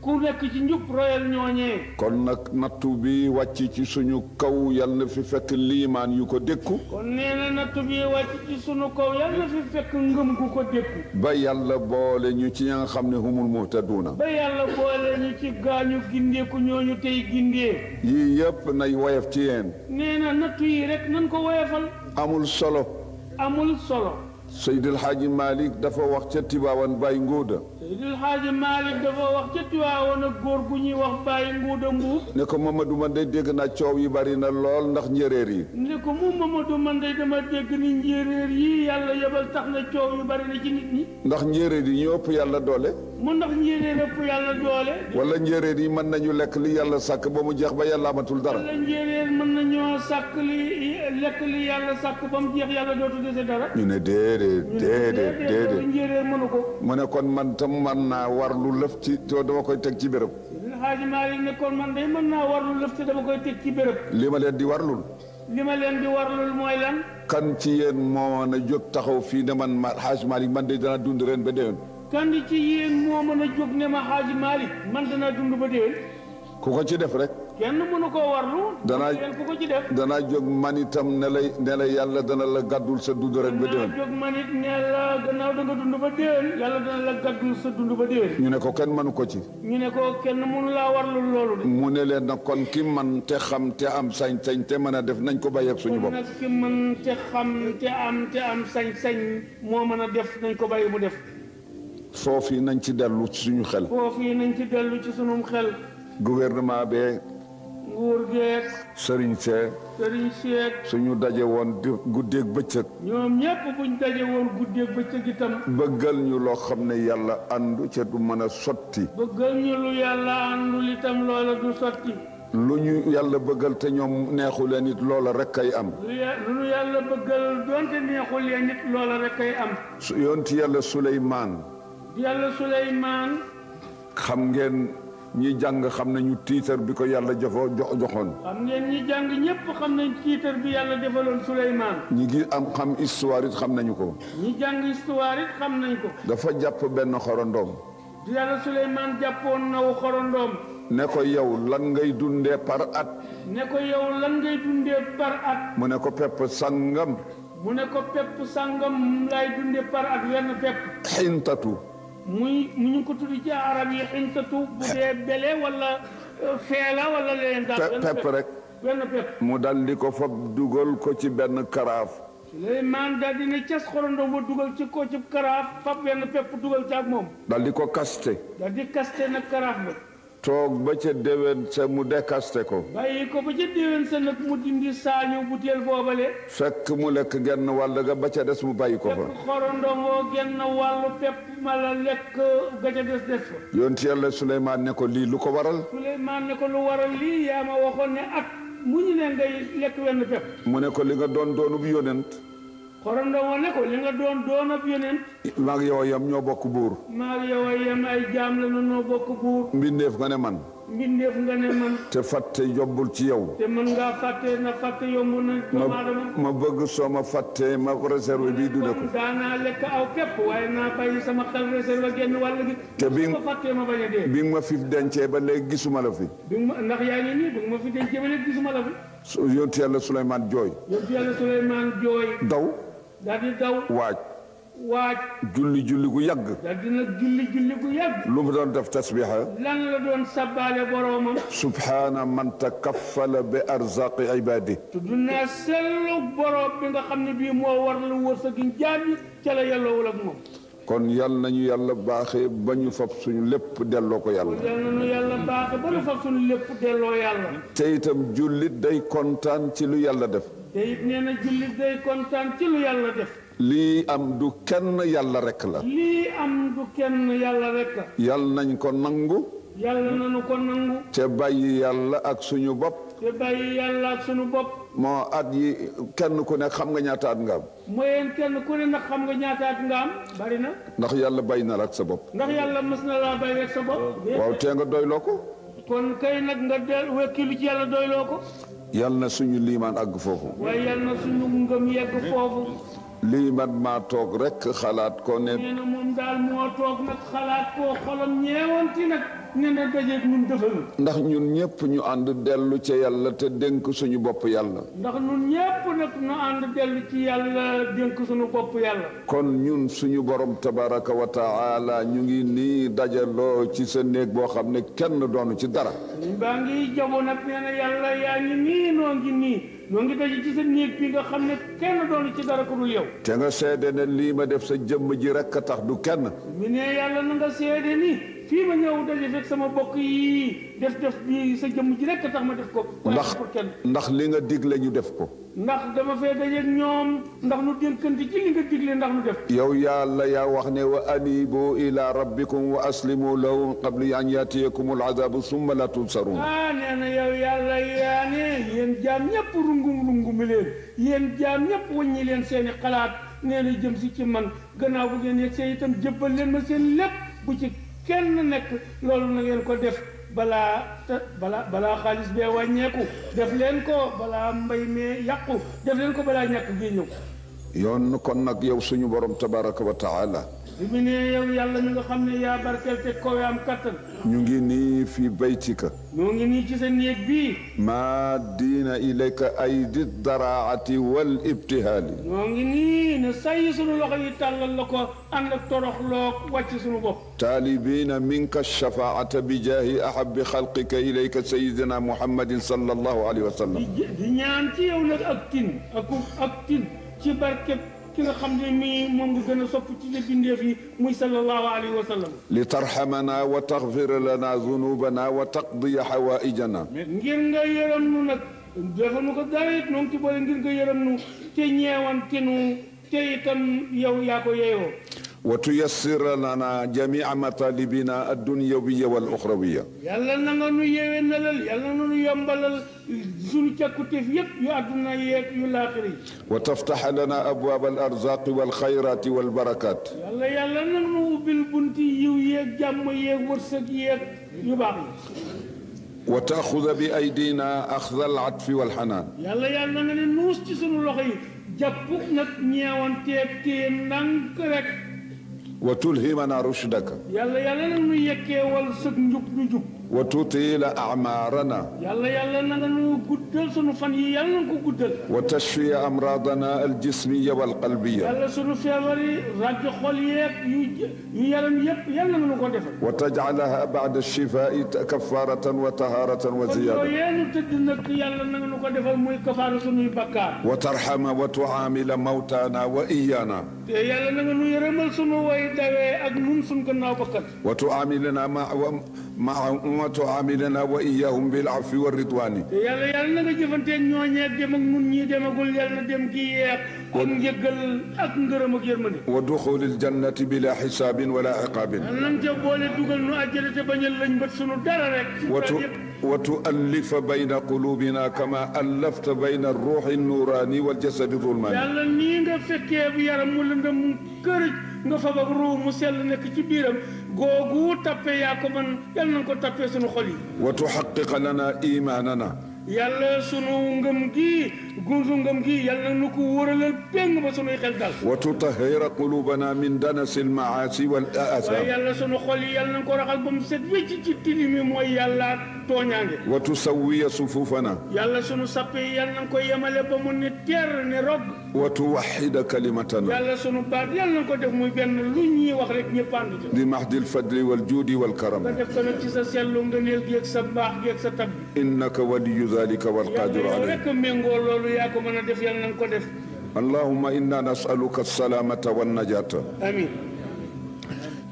ku nekk ci njub royal ñooñee. kon nag nattu bi wàcc ci suñu kaw yal na fi fekk liimaan yu ko dékku. kon nee na nattu bi wàcc ci suñu kaw yal na fi fekk ngëm gu ko dékku. ba yàlla boole ñu ci ña nga xam ne humul muhtaduuna. ba yàlla boole ñu ci gaañu gindeeku ñooñu tey gindee. yii yëpp nay woyof ci yéen. nee na nattu yi rek nan ko woyofal. amul solo. amul solo. Seydil Hadji Malick dafa wax ca Tiwaawan Baye Nguuda. Seydil Hadji Malick dafa wax ca Tiwaawan ak góor gu ñuy wax Baye Nguuda Mbuub. ne ko Mamadou man day dégg naa coow yi bari na lool ndax njéeréer yi. ne ko mu Mamadou man day dama dégg ni njéeréer yi yàlla yebal tax na coow yu bari na ci nit ñi. ndax njéeréer yi ñoo ëpp yàlla doole. mu ndax njéeréer ëpp yàlla doole. wala njéeréer yi mën nañu lekk li yàlla sàkk ba mu jeex ba yàlla amatul dara. wala njéeréer mën nañoo sàkk lekk li yàlla sàkk ba mu jeex yàlla dootu dese dara. ñu ne déedéet njéeréer mënu ko. mu ne kon man tam mën naa war lu lëf ci te dama koy teg ci béréb. Xaaji Maalik ne kon man day mën naa war lu lëf te dama koy teg ci béréb. li ma leen di warlul. mooy lan. kan ci yéen moo mën a jóg taxaw fii ne man Xaaji Maalik man de dana dund ren ba déwén. kan ci yéen moo mën a jóg ne ma Xaaji Maalik man danaa dund ba déwén. ku ko ci def rek. kenn mënu koo warlu. ku ko ci def. danaa jóg man itam ne la yàlla dana la gàddul sa dund ren ba déwén. danaa jóg man it ne la gannaaw da nga dund ba déwén yàlla dana la gàddul sa dund ba déwén. ñu ne ko kenn mënu ko ci. ñu ne ko kenn mënu laa warlu loolu de. mu ne leen nag kon ki man te xam te am sañ-sañ te mën a def nañ ko bàyyi ak suñu bopp. kon nag ki man te xam te am sañ-sañ moo mën a def nañ ko bàyyi mu def. foofu nañ ci dellu ci suñu xel. foofu nañ ci dellu ci suñu xel. gouvernement bee. nguur geeg. sëriñ seeg. suñu daje woon di guddeeg bëccëg. ñoom ñëpp buñ daje woon guddeeg bëccëg itam. bëggal ñu loo xam ne yàlla àndu ca du mën a sotti. bëggal ñu lu yàlla àndul itam loola du sotti. lu ñu yàlla bëggal te ñoom neexu leen it loola rek kay am. lu ñu yàlla bëggal doonte neexu leen it loola rek kay am. yonti yàlla Suleymaan. xam ngeen. ñi jàng xam nañu tiitar bi ko yàlla joxoon. xam ngeen ñi jàng ñëpp xam nañ tiitar bi yàlla defaloon Suleymaan. ñi ngi xam histoire it xam nañu ko. ñi jàng histoire it xam nañ ko. dafa jàpp benn xorondoom. yàlla Suleymaan jàppoon naw xorondoom. ne ko yow lan ngay dundee par at. mu ne ko pepp sangam. lay dundee par at wenn pepp. xintatu. mu ñu ko tuddi ci arab yi xintatu bu dee bele wala feela wala leneen daal pepp rek benn pepp mu dal di ko fab dugal ko ci benn karaaf. Suleymaan daal di ne cas xorondom ba dugal ci ko ci karaaf fab benn pepp dugal ci ak moom dal di ko kaste. daal di kaste nag karaaf ba toog ba ca déwén sa mu dékaste ko. bàyyi ko ba ca déwén sa nag mu dindi saañu butéel boobale. fekk mu lekk genn wàll ga ba ca des mu bàyyi ko fa. fekk xorondongoo genn wàllu pepp ma la lekk ga ca des fa. yonti yàlla Suleymaan ne ko lii lu ko waral. Suleymaan ne ko lu waral lii yaa ma waxoon ne at mu ñu ne ngay lekk wenn pepp. mu ne ko li nga doon doonub yonent. xorondongoo ne ko li nga doon ab yonent. maag yow yam ñoo bokk buur. maag yow yam ay jaam la noo bokk buur. mbindeef nga ne man. te fàtte jombul ci yow. te mën ngaa fàtte na fàtte yomb na doomu aadama. ma bëgg soo ma fàtte ma réserve bii dundee ko. daanaa lekk aw pepp waaye naa bàyyi sama xel réserve genn wàll gi. te bi ma fàttee ma bañ a dee. bi nga ma fi dencee ba léegi gisuma la fi. ndax yaa ngi nii bi nga ma fi dencee ba léegi gisuma la fi. yonti yàlla Suleymaan jooy. daw. daal di daw. waaj. julli gu yàgg. daal di nag julli gu yàgg. lu mu doon def tasbiha. lan la doon sabbaale boroomam. subhaana man takaffala bi arzaqi ibadi. tudd naa sellu boroom bi nga xam ne bii moo war la wërsëg jaam yi ca la yelloowul ak moom. kon yal nañu yàlla baaxee ba ñu fab suñu lépp delloo ko yàlla. yal nañu yàlla baaxee ba ñu fab suñu lépp delloo yàlla. te itam jullit day kontaan ci lu yàlla def. te it nee na jullit day kontaan ci lu yàlla def. lii am du kenn yàlla rek la. yal nañ ko nangu. yàlla nañu ko nangu. te bàyyi yàlla ak suñu bopp. moo at yi kenn ku ne xam nga ñaata at nga am. mooy kenn ku ne nag xam nga ñaata at nga am bari na. ndax yàlla bàyyi na la ak sa bopp. ndax yàlla mës na laa bàyyi ak sa bopp. waaw tee nga doyloo ko. kon kay nag nga wekkilu ci yàlla doyloo ko. yal na suñu liimaan àgg foofu. waaye yal na suñu ngëm yegg foofu. lii man maa toog rek xalaat ko ne. nee na moom daal moo toog nag xalaat koo xolam ñeewanti nag ne na dajeeg ñun defal. ndax ñun ñëpp ñu ànd dellu ca yàlla te dénk suñu bopp yàlla. ndax ñun ñëpp nag ñu ànd dellu ci yàlla dénk suñu bopp yàlla. kon ñun suñu borom tabaraka wa taala ñu ngi nii dajaloo ci sa néeg boo xam ne kenn doonu ci dara. baa ngi jabo nag nee na yàlla yaa ngi nii noo ngi nii. noo ngi daje ci sa néeg bi nga xam ne kenn doonu ci dara ko dul yow. te nga seede ne lii ma def sa jëmm ji rek a tax du kenn. mi ne yàlla na nga seede ni fii ma ñëw daje fekk sama bokk yi def bi sa jëmm ji rekk tax ma def ko. ndax li nga digle ñu def ko. ndax dama fee dajeeg ñoom ndax nu dénkante ci li nga digle ndax nu def. yow yàlla yaa wax ne wa anibu ila rabbikum wa aslimu lahu qabli an yatiyakum al-azabu summa la tunsarun. nee na yow yàlla yaa ne yéen jaam ñëpp rungumi leen yéen jaam ñëpp wàññi leen seeni xalaat nee na jëm si ci man gannaaw bu ngeen yegg see itam jébbal leen ma seen lépp bu ci kenn nekk loolu na ngeen ko def balaa xaalis bee wàññeeku def leen ko balaa mbay mee yàqu def leen ko balaa ñàkk gi ñëw. yoon kon nag yow suñu borom tabaraka wa taala. bi mu ne yow yàlla mi nga xam ne yaa barkeel te kowe am kattan. ñu ngi nii fi baytika. ñu ngi nii ci sa néeg bii. maa diina ilayka aydi daraati wal ibtihaali. ñoo ngi nii ne say sunu loxo yi tàllal la ko ànd ak toroxloo wàcc sunu bopp. taalibiina minka shafaata bi jaahi ahabbi xalqika ilayka sayidina muhammadin sallallahu alayhi wa sallam. di ñaan ci yow nag ak tin ci barke ki nga xam ne mii moom nga gën a sopp ci bindeef yi muy sallallahu alayhi wa sallam. li tarhamana wa taxfira lana zunubana wa taqdiya xawaijana. ngir nga yërëm nu nag defal nu ko dara it noonu ci boole ngir nga yërëm nu te ñeewante nu te itam yow yaa ko yeeyoo. wa tuyassira lana jamia matalibina addunyawiya wal uxrawiya. yàlla na nga nu yewenalal yàlla na nu yombalal sunu càkkutéef yëpp yu àdduna yeeg yu laaxira yi. wa taftaxa lana abwaab al arzaqi wal xayraati wal barakaat. yàlla na nu ubbil bunti yiw yeeg jàmm yeeg wërsëg yeeg yu baax yi. wa taaxuda bi aydina axda al atfi wal xanaan. yàlla na nga ne nuus ci sunu loxo yi jàpp nag ñeewanteeg téye ndànk rek. wa tulhimana rushdaka. yàlla na nu yekkeewal sëg njub nu jub. wa tutila amaarana. yàlla na nga nu guddal sunu fan yi yàlla na ko guddal. wa tashfiya amradana aljismiya walqalbiya. yàlla sunu feebar yi ràgg xol yeeg yu yaram yëpp yàlla na nu ko defal. wa tajcalaha bacda alshifai kafaratan wa taharatan wa ziyada. kon yéen tëdd nag yàlla na nga nu ko defal muy kafaara sunuy bakkaar. wa tarxama wa tucaamila mawtaana wa iyaana. te yàlla na nga nu yërëmal sunu way dawee ak nun sun gannaaw bakkat. wa tucaamilana ma tucaamilana wa iyahum bilafwi walridwani. te yàlla na nga jëfanteeg ñooñee dem ak nun ñii demagul yàlla na dem gi yeex ak njëggal ak ngërëm ak yërmande. wa duxuli aljannati bila xisaabin wala ciqaabin. yàlla nañ ca boole dugal nu àjjana te bañ a lañ bët sunu dara rek. wa tuallifa bayna qulubina kama allafta bayna alruuxi alnuuraani waljasadi zulmaani. yàlla nii nga fekkee bu yaram mu lëndëm mu kërëj nga fab ak ruu mu sell nekk ci biiram googu tappe yaa ko man yàlla nañ ko tappee sunu xol yi. wa tuxaqiqa lana imaanana. yàlla sunu ngëm gi gunsu ngëm gi yàlla na nu ko wóoralal péng ba sunuy xel dal. wa tutahhira qulubana min danasi almaasi wal aasam. waaye yàlla sunu xol yi yàlla na ko raxal ba mu set wécc ci tilimi mooy yàlla tooñaange. wa tusawiya sufufana. yàlla sunu sappe yi yàlla na ko yemale ba mu ne teer ne rog. wa tuwaxida kalimatana. yàlla sunu baat yàlla na ko def muy benn lu ñuy wax rek ñëpp ànd ci. di mahdi alfadli waljuudi walkaram. nga def ko nag ci sa sellu ngëneel gi ak sa baax gi ak sa tab bi. innaka waliyu dalika walqadiru alayhi. yàlla rek méngoo loolu yaa ko mën a def yàlla na ko def. allahumma inna nasaluka alsalamata wannajata. amiin.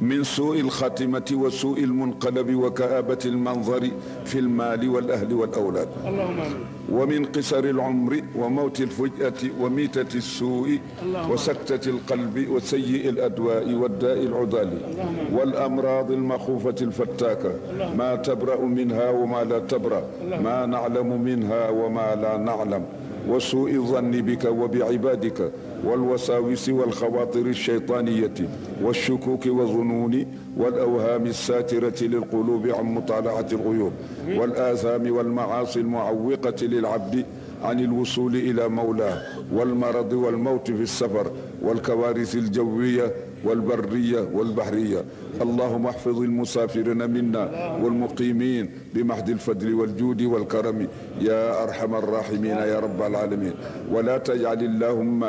من سوء الخاتمة وسوء المنقلب وكآبة المنظر في المال والأهل والأولاد. اللهم آمين. ومن قصر العمر وموت الفجأة وميتة السوء وسكتة القلب وسيء الأدواء والداء العضال والأمراض المخوفة الفتاكة ما تبرأ منها وما لا تبرأ ما نعلم منها وما لا نعلم وسوء الظن بك وبعبادك والوساوس والخواطر الشيطانية والشكوك والظنون والأوهام الساترة للقلوب عن مطالعة الغيوب والآثام والمعاصي المعوقة للعبد عن الوصول إلى مولاه والمرض والموت في السفر والكوارث الجوية والبرية والبحرية. اللهم احفظ المسافرين منا والمقيمين بمحض الفضل والجود والكرم يا أرحم الراحمين يا رب العالمين. ولا تجعل اللهم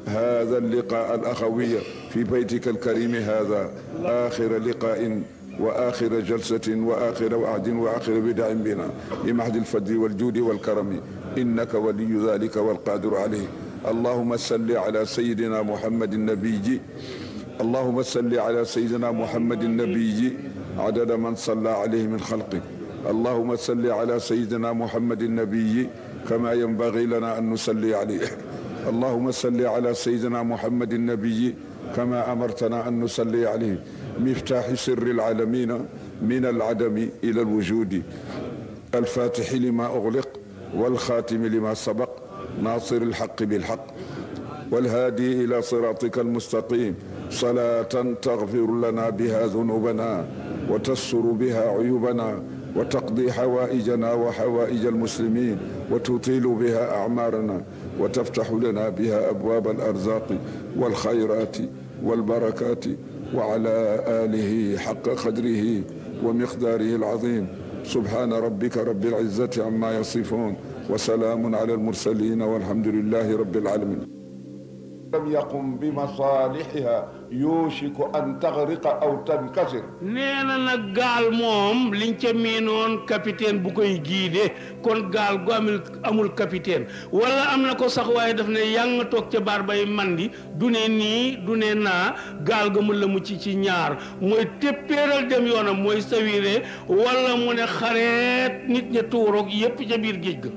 هذا اللقاء الأخوي في بيتك الكريم هذا آخر لقاء وآخر جلسة وآخر وعد وآخر بدع بنا بمحض الفضل والجود والكرم إنك ولي ذلك والقادر عليه. اللهم صل على سيدنا محمد النبي. اللهم صل على سيدنا محمد النبي عدد من صلى عليه من خلقك. اللهم صل على سيدنا محمد النبي كما ينبغي لنا أن نصلي عليه. اللهم صل على سيدنا محمد النبي كما أمرتنا أن نصلي عليه. مفتاح سر العالمين من العدم إلى الوجود، الفاتح لما أغلق والخاتم لما سبق، ناصر الحق بالحق والهادي إلى صراطك المستقيم. صلاة تغفر لنا بها ذنوبنا وتستر بها عيوبنا وتقضي حوائجنا وحوائج المسلمين وتطيل بها أعمارنا وتفتح لنا بها أبواب الأرزاق والخيرات والبركات. وعلى آله حق قدره ومقداره العظيم. سبحان ربك رب العزة عما يصفون وسلام على المرسلين والحمد لله رب العالمين. لم يقم بمصالحها يوشك أن تغرق أو تنكسر. neena nag gaal moom liñ ca miinoon capitaine bu koy giide kon gaal gu amul capitaine wala am na ko sax waaye daf ne yaa nga toog ca baar bay mandi du ne nii du ne naa gaal ga mu la mucc ci ñaar mooy téppéeral dem yoonam mooy sawire wala mu ne xareet nit ña tuuroog yépp ca biir géej ga.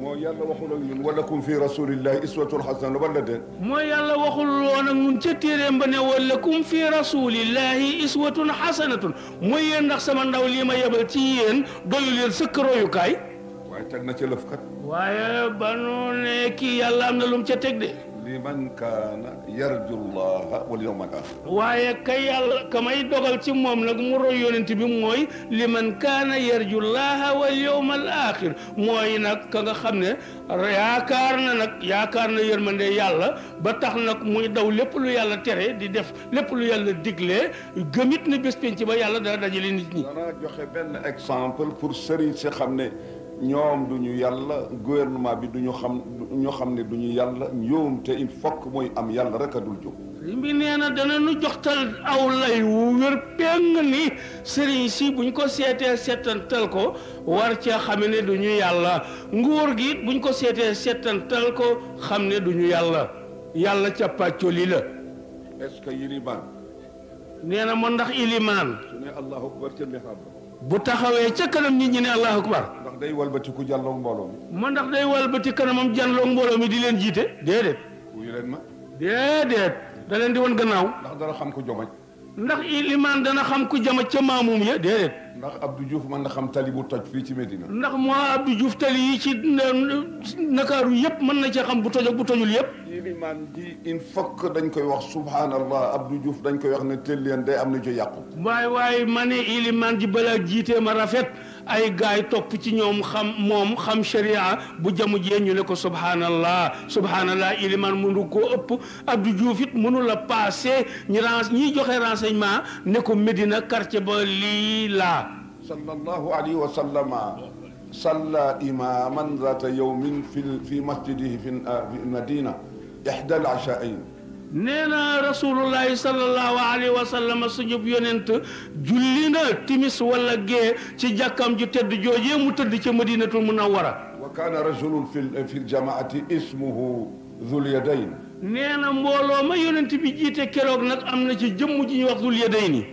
mooy yàlla waxul ak ñun walakum fi rasulillahi iswatun hasana wala de. mooy yàlla waxul woon ak ñun ca téeréem ba ne walakum fi rasulillahi iswatun hasanatun mooy yéen ndax sama ndaw lii ma yebal ci yéen doyu leen sëkk royukaay. waaye teg na ca lëf kat. waaye ba nu ne kii yàlla am na lu mu ca teg de. liman kaana yarju llaha wal yawmal axir. waaye kay yàlla ka may dogal ci moom nag mu roy yonent bi mooy liman kaana yarju llaha wal yawmal axir mooy nag ka nga xam ne yaakaar na yërmande yàlla ba tax nag muy daw lépp lu yàlla tere di def lépp lu yàlla digle gëmit na bés penc ba yàlla dana dajale nit ñi. danaa joxe benn exemple pour sëriñ si xam ne ñoom duñu yàlla gouvernement bi duñu xam ne duñu yàlla ñoom te il faut que mooy am yàlla rek a dul jóg. sëriñ bi nee na dana nu joxtal aw lay wu wér péng ni sëriñ si buñ ko seetee seetantal ko war cee xam ne duñu yàlla nguur gi buñ ko seetee seetantal ko xam ne duñu yàlla ca pàccoli la. est-ce que yilimaan. nee na mo ndax ilimaan. su ne allahu akbar ca mihrab bu taxawee ca kanam nit ñi ne allahu akbar. ndax day walbatiku jàlloog mbooloo mi. ma ndax day walbati kanamam jàlloog mbooloo mi di leen jiite déedéet. wuyu leen ma. déedéet da leen di woon gannaaw. ndax dana xam ko jomañ. ndax ilimaan dana xam ku jama ca maamum ya déedéet. ndax Abdou Diouf mën na xam tali bu toj fii ci Medina. ndax moo Abdou Diouf tali yi ci Ndakaaru yëpp mën na cee xam bu toj ak bu tojul yëpp. ilimaan ji il faut que dañ koy wax subhanallah Abdou Diouf dañ koy wax ne teel leen day am na ci yàqu. waaye ma ne ilimaan ji balaa jiitee ma rafet ay gaay topp ci ñoom xam sharia bu jamu jee ñu ne ko subhanallah ilimaan mënu koo ëpp Abdou Diouf it mënu la passé ñiy joxe renseignement ne ko Medina quartier ba lii laa. sallallahu alayhi wa sallama salla imaman zata yawmin fi masjidihi fi madina ihda al-ashaain. nee na rasulullahi sallallahu alayhi wa sallam suñu yonent julli na timis wala gee ci jàkkam ju tedd joojee mu tëdd ca Madinatul Munawwara. wa kaana rajulun fi ljamaati ismuhu Zul Yadayn. nee na mbooloo ma yonent bi jiite keroog nag am na ci jëmm ji ñuy wax Zul Yadayni.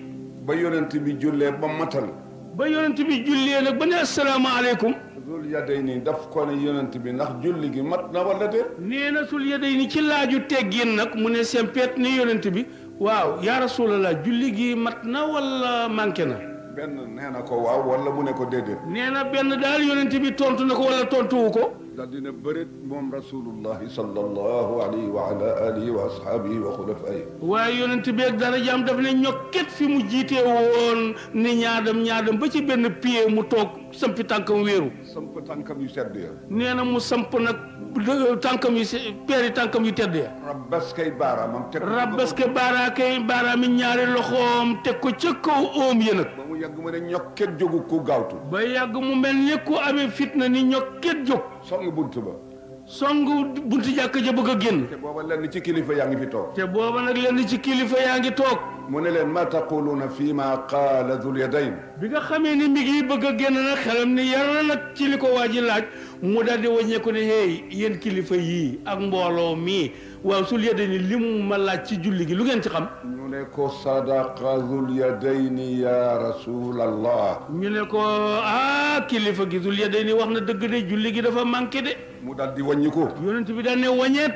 ba yonent bi jullee ba matal. ba yonent bi jullee nag ba ne asalaamaaleykum. Zul Yadayni daf ko ne yonent bi ndax julli gi mat na wala déet. nee na Zul Yadayni ci laaju teggin nag mu ne sempeet ni yonent bi waaw yaa rasulallah julli gi mat na wala manqué na. benn nee na ko waaw wala mu ne ko déedéet. nee na benn daal yonent bi tontu na ko wala tontuwu ko. daal dina bëreet moom rasulullahi sallallahu alayhi wa ala alihi wa ashaabihi wa xulafaayi. waaye yonent bi ak darajaam daf ne ñokket fi mu jiitee woon ni ñaadam ba ci benn pied mu toog sampi tànkam wéeru. samp tànkam yu sedd ya. nee na mu samp nag tànkam yu peeri tànkam yu tedd ya. rabbaskay baaraamam teg ko. rabbaskay baaraami ñaari loxoom teg ko ca kaw oom ya nag. ba mu yàgg mu ne ñokket jógu ku gaawtu. ba yàgg mu mel ni ku amee fitna ni ñokket jóg. song bunt ba. song buntu jàkk ja bëgg a génn. te booba lenn ci kilifa yaa ngi fi toog. te booba nag lenn ci kilifa yaa ngi toog. mu ne leen ma taquluuna fii ma qaala dul yadayn bi nga xamee ni mi ngi bëgg a génn nag xelam ni yar nag ci li ko waa ji laaj mu daal di wàññeeku ne hey yéen kilifa yii ak mbooloo mii waaw sul yadayni li mu ma laaj ci julli gi lu ngeen ci xam. ñu ne ko sadaqa dul yadayni ya rasulallah. ñu ne ko kilifa gi dul yadayni wax na dëgg de julli gi dafa manqué de. mu daal di wàññi ko. yonent bi daal ne wàññeet.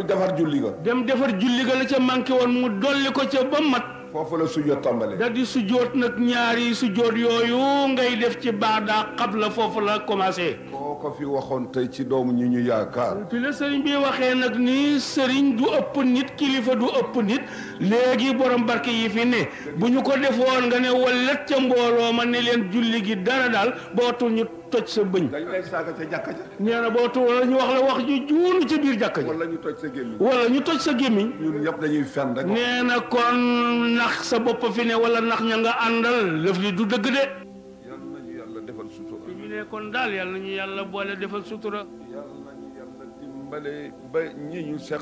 defar julli ga. dem defar julli ga la ca manqué woon mu dolli ko ca ba mat. foofu la sujjoot tàmbale. da di sujjoot nag ñaari sujjoot yooyu ngay def ci baada qabla foofu la commencé. koo ko fi waxoon tey ci doomu ñu ñu yaakaar. fi la sëriñ bi waxee nag ni sëriñ du ëpp nit kilifa du ëpp nit léegi borom barke yi fi ne bu ñu ko defoon nga ne wallet ca mbooloo ma ne leen julli gi dara daal bootul ñu toj sa bëñ. dañ lay saaga ca jàkka ja. nee na bootul wala ñu wax la wax ju juunu ca biir jàkka ja. wala ñu toj sa gémmiñ. wala ñu toj sa gémmiñ. ñun ñëpp dañuy fen rek. nee na kon nax sa bopp fi ne wala nax ña nga àndal lëf li du dëgg de. yal nañu yàlla defal sutura. ñu ne kon daal yal nañu yàlla boole defal sutura. yal nañu yàlla dimbale ba ñi ñu seq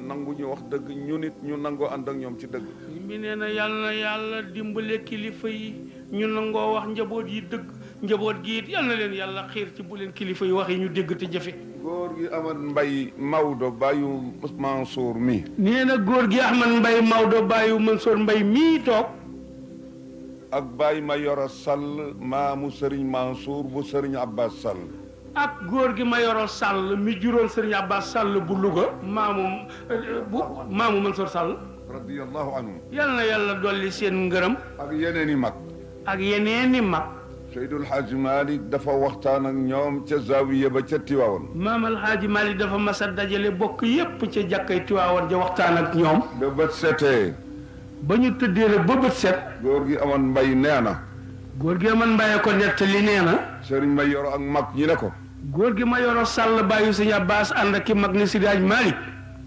nangu ñu wax dëgg ñu nit ñu nangoo ànd ak ñoom ci dëgg. mi nee na yal na yàlla dimbale kilifa yi ñu nangoo wax njaboot yi dëgg njaboot gi it yal na leen yàlla xiir ci bu leen kilifa yi wax yi ñu dégg te jëfe. góor gi Ahmad Mbaye Maodo bàyyu Mansour mi. nee na góor gi Ahmad Mbaye Maodo bàyyu Mansour Mbaye mii toog. ak Baye Mayoro Sall maamu Serigne Mansour bu Serigne Abbas Sall. ak góor gi Mayoro Sall mi juróon Serigne Abbas Sall bu Louga maamu Mansour Sall. radiyallahu anhu. yal na yàlla dolli seen ngërëm. ak yeneen i mag. ak yeneen i mag. Seydul Hadji Malick dafa waxtaan ak ñoom ca Zawiya ba ca Tiwaawan. maam El Hadji Malick dafa mas a dajale bokk yépp ca jàkkay Tiwaawan ja waxtaan ak ñoom. ba bët setee. ba ñu tëddee la ba bët set. góor gi amoon mbay nee na. góor gi amoon mbay ko nettali nee na. Serigne Mayoro ak mag ñi ne ko. góor gi Mayoro Sall bàyyi Sëñ Abbas ànd ak ki mag ni Seydi Hadji Malick.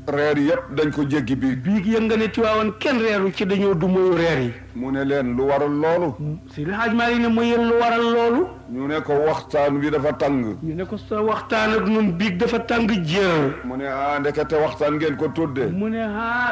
reer yëpp dañ ko jéggi biig. biig yëg nga ne Tiwaawan kenn reeru ci dañoo du moyu reer yi. mu ne leen lu waral loolu. Seydi Hadji Malick ne mu yéen lu waral loolu. ñu ne ko waxtaan wi dafa tàng. ñu ne ko sa waxtaan ak ñun biig dafa tàng jër. mu ne ndekete waxtaan ngeen ko tuddee. mu ne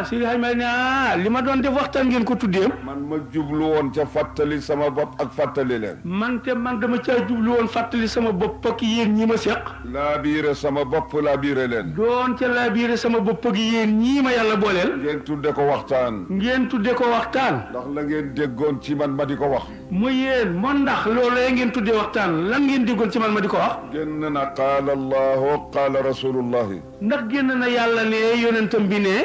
Seydi Hadji Malick ne li ma doon def waxtaan ngeen ko tuddee. man ma jublu woon ca fàttali sama bopp ak fàttali leen. man dama caa jublu woon fàttali sama bopp ak yéen ñi ma seq. laa biire sama bopp laa biire leen. doon ca laa biire sama bopp ak yéen ñii ma yàlla booleel. ngeen tudde ko waxtaan. ngeen tudde ko waxtaan. ndax la ngeen déggoon ci man ma di ko wax. mu yéen moo ndax loolee ngeen tuddee waxtaan lan ngeen déggoon ci man ma di ko wax. génn na qaala allahu qaala rasulullahi. ndax génn na yàlla ne yonentam bi ne.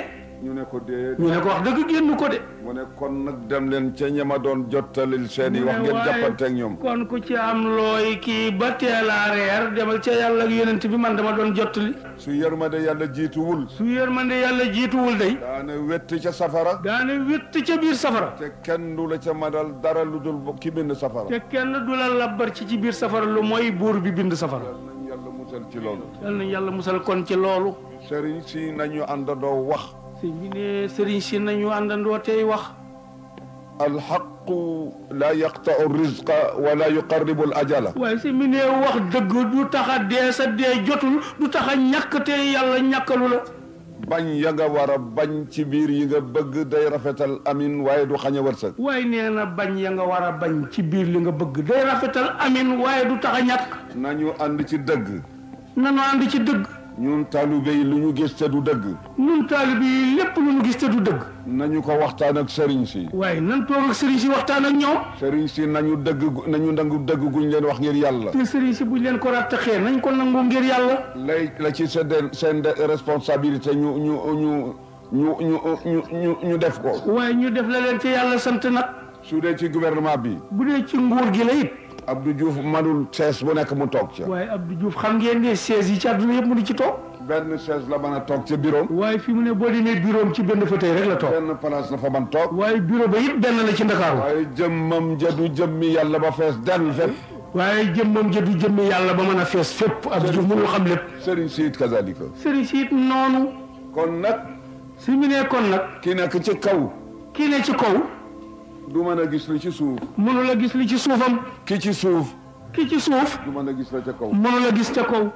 ñu ne ko dee. ñu ne ko wax dëgg génn ko de. mu ne kon nag dem leen ca ñama doon jottalil seen i wax ngeen jàppanteeg ñoom. kon ku ci am looy kii ba teelaa reer demal ca yàlla ak yonent bi man dama doon jottali. su yërmande yàlla jiituwul. su yërmande yàlla jiituwul day. daane wetti ca safara. daane wetti ca biir safara. te kenn du la ca madal dara lu dul ki bind safara. te kenn du la labbar ci biir safara lu mooy buur bi bind safara. yal nañu yàlla musal ci loolu. yal nañu yàlla musal kon ci loolu. sëriñ si nañu àndandoo wax. sëñ bi ne sëriñ si nañu àndandoo tey wax. alxaqu laa yaqtau rizqa wala yuqarribu al ajala. waaye si mi ne wax dëgg du tax a dee sa dee jotul du tax a ñàkk te yàlla ñàkkalu la. bañ ya nga war a bañ ci biir yi nga bëgg day rafetal amin waaye du xañ a wërsëg. waaye nee na bañ ya nga war a bañ ci biir li nga bëgg day rafetal amin waaye du tax a ñàkk. nañu ànd ci dëgg. nanu ànd ci dëgg. ñun taalibe yi lu ñu gis te du dëgg. ñun taalibe yi lépp lu ñu gis te du dëgg. nañu ko waxtaan ak sëriñ si. waaye nan toog ak sëriñ si waxtaan ak ñoom. sëriñ si nañu nangu dëgg guñ leen wax ngir yàlla. te sëriñ si buñ leen ko rattaxee nañ ko nangu ngir yàlla. la ci seen responsabilité ñu def ko. waaye ñu def la leen ci yàlla sant nag. su dee ci gouvernement bi. bu dee ci nguur gi la it. Abdou Diouf manul chaise bu nekk mu toog ca. waaye Abdou Diouf xam ngeen ne chaise yi ci àdduna yëpp mënu ci toog. benn chaise la mën a toog ca bureau. waaye fi mu ne boo demee bureau ci benn fauteuil rek la toog. benn place la fa mën toog. waaye bureau ba it benn la ci Ndakaaru. waaye jëmmam jëdu jëmmi yàlla ba fees dell fépp. waaye jëmmam jëdu jëmmi yàlla ba mën a fees fépp. Abdou Diouf mënul xam lépp. Serigne si it kazalika. Serigne si it noonu. kon nag. si mu ne kon nag. ki nekk ci kaw. ki ne ci kaw. du mën a gis li ci suuf. mënu la gis li ci suufam. ki ci suuf. ki ci suuf. du mën a gis la ca kaw. mënu la gis ca kaw.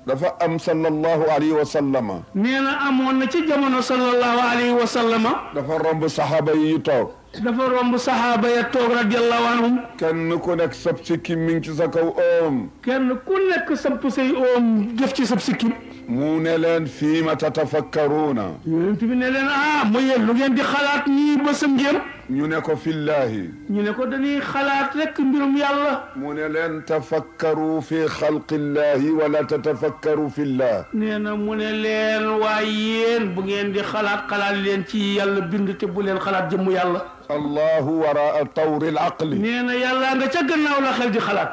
dafa am sallallahu alayhi wa sallama. nee na amoon na ci jamono sallallahu alayhi wa sallama. dafa romb saxaaba yi toog. dafa romb saxaaba ya toog radiyallahu anhum. kenn ku nekk sab sikkim mi ngi ci sa kaw oom. kenn ku nekk samp say oom def ci sab sikkim. mu ne leen fii ma tatafakkaruuna. yonent bi ne leen mu yéen lu ngeen di xalaat nii ba sam ngeen. ñu ne ko fillahi. ñu ne ko dañuy xalaat rek mbirum yàlla. mu ne leen tafakkaru fi xalqillahi wala tatafakkaru fillah. nee na mu ne leen waaye yéen bu ngeen di xalaat leen ci yàlla bind te bu leen xalaat jëmmu yàlla. allahu waraa tawril aqli. nee na yàlla nga ca gannaaw la xel di xalaat.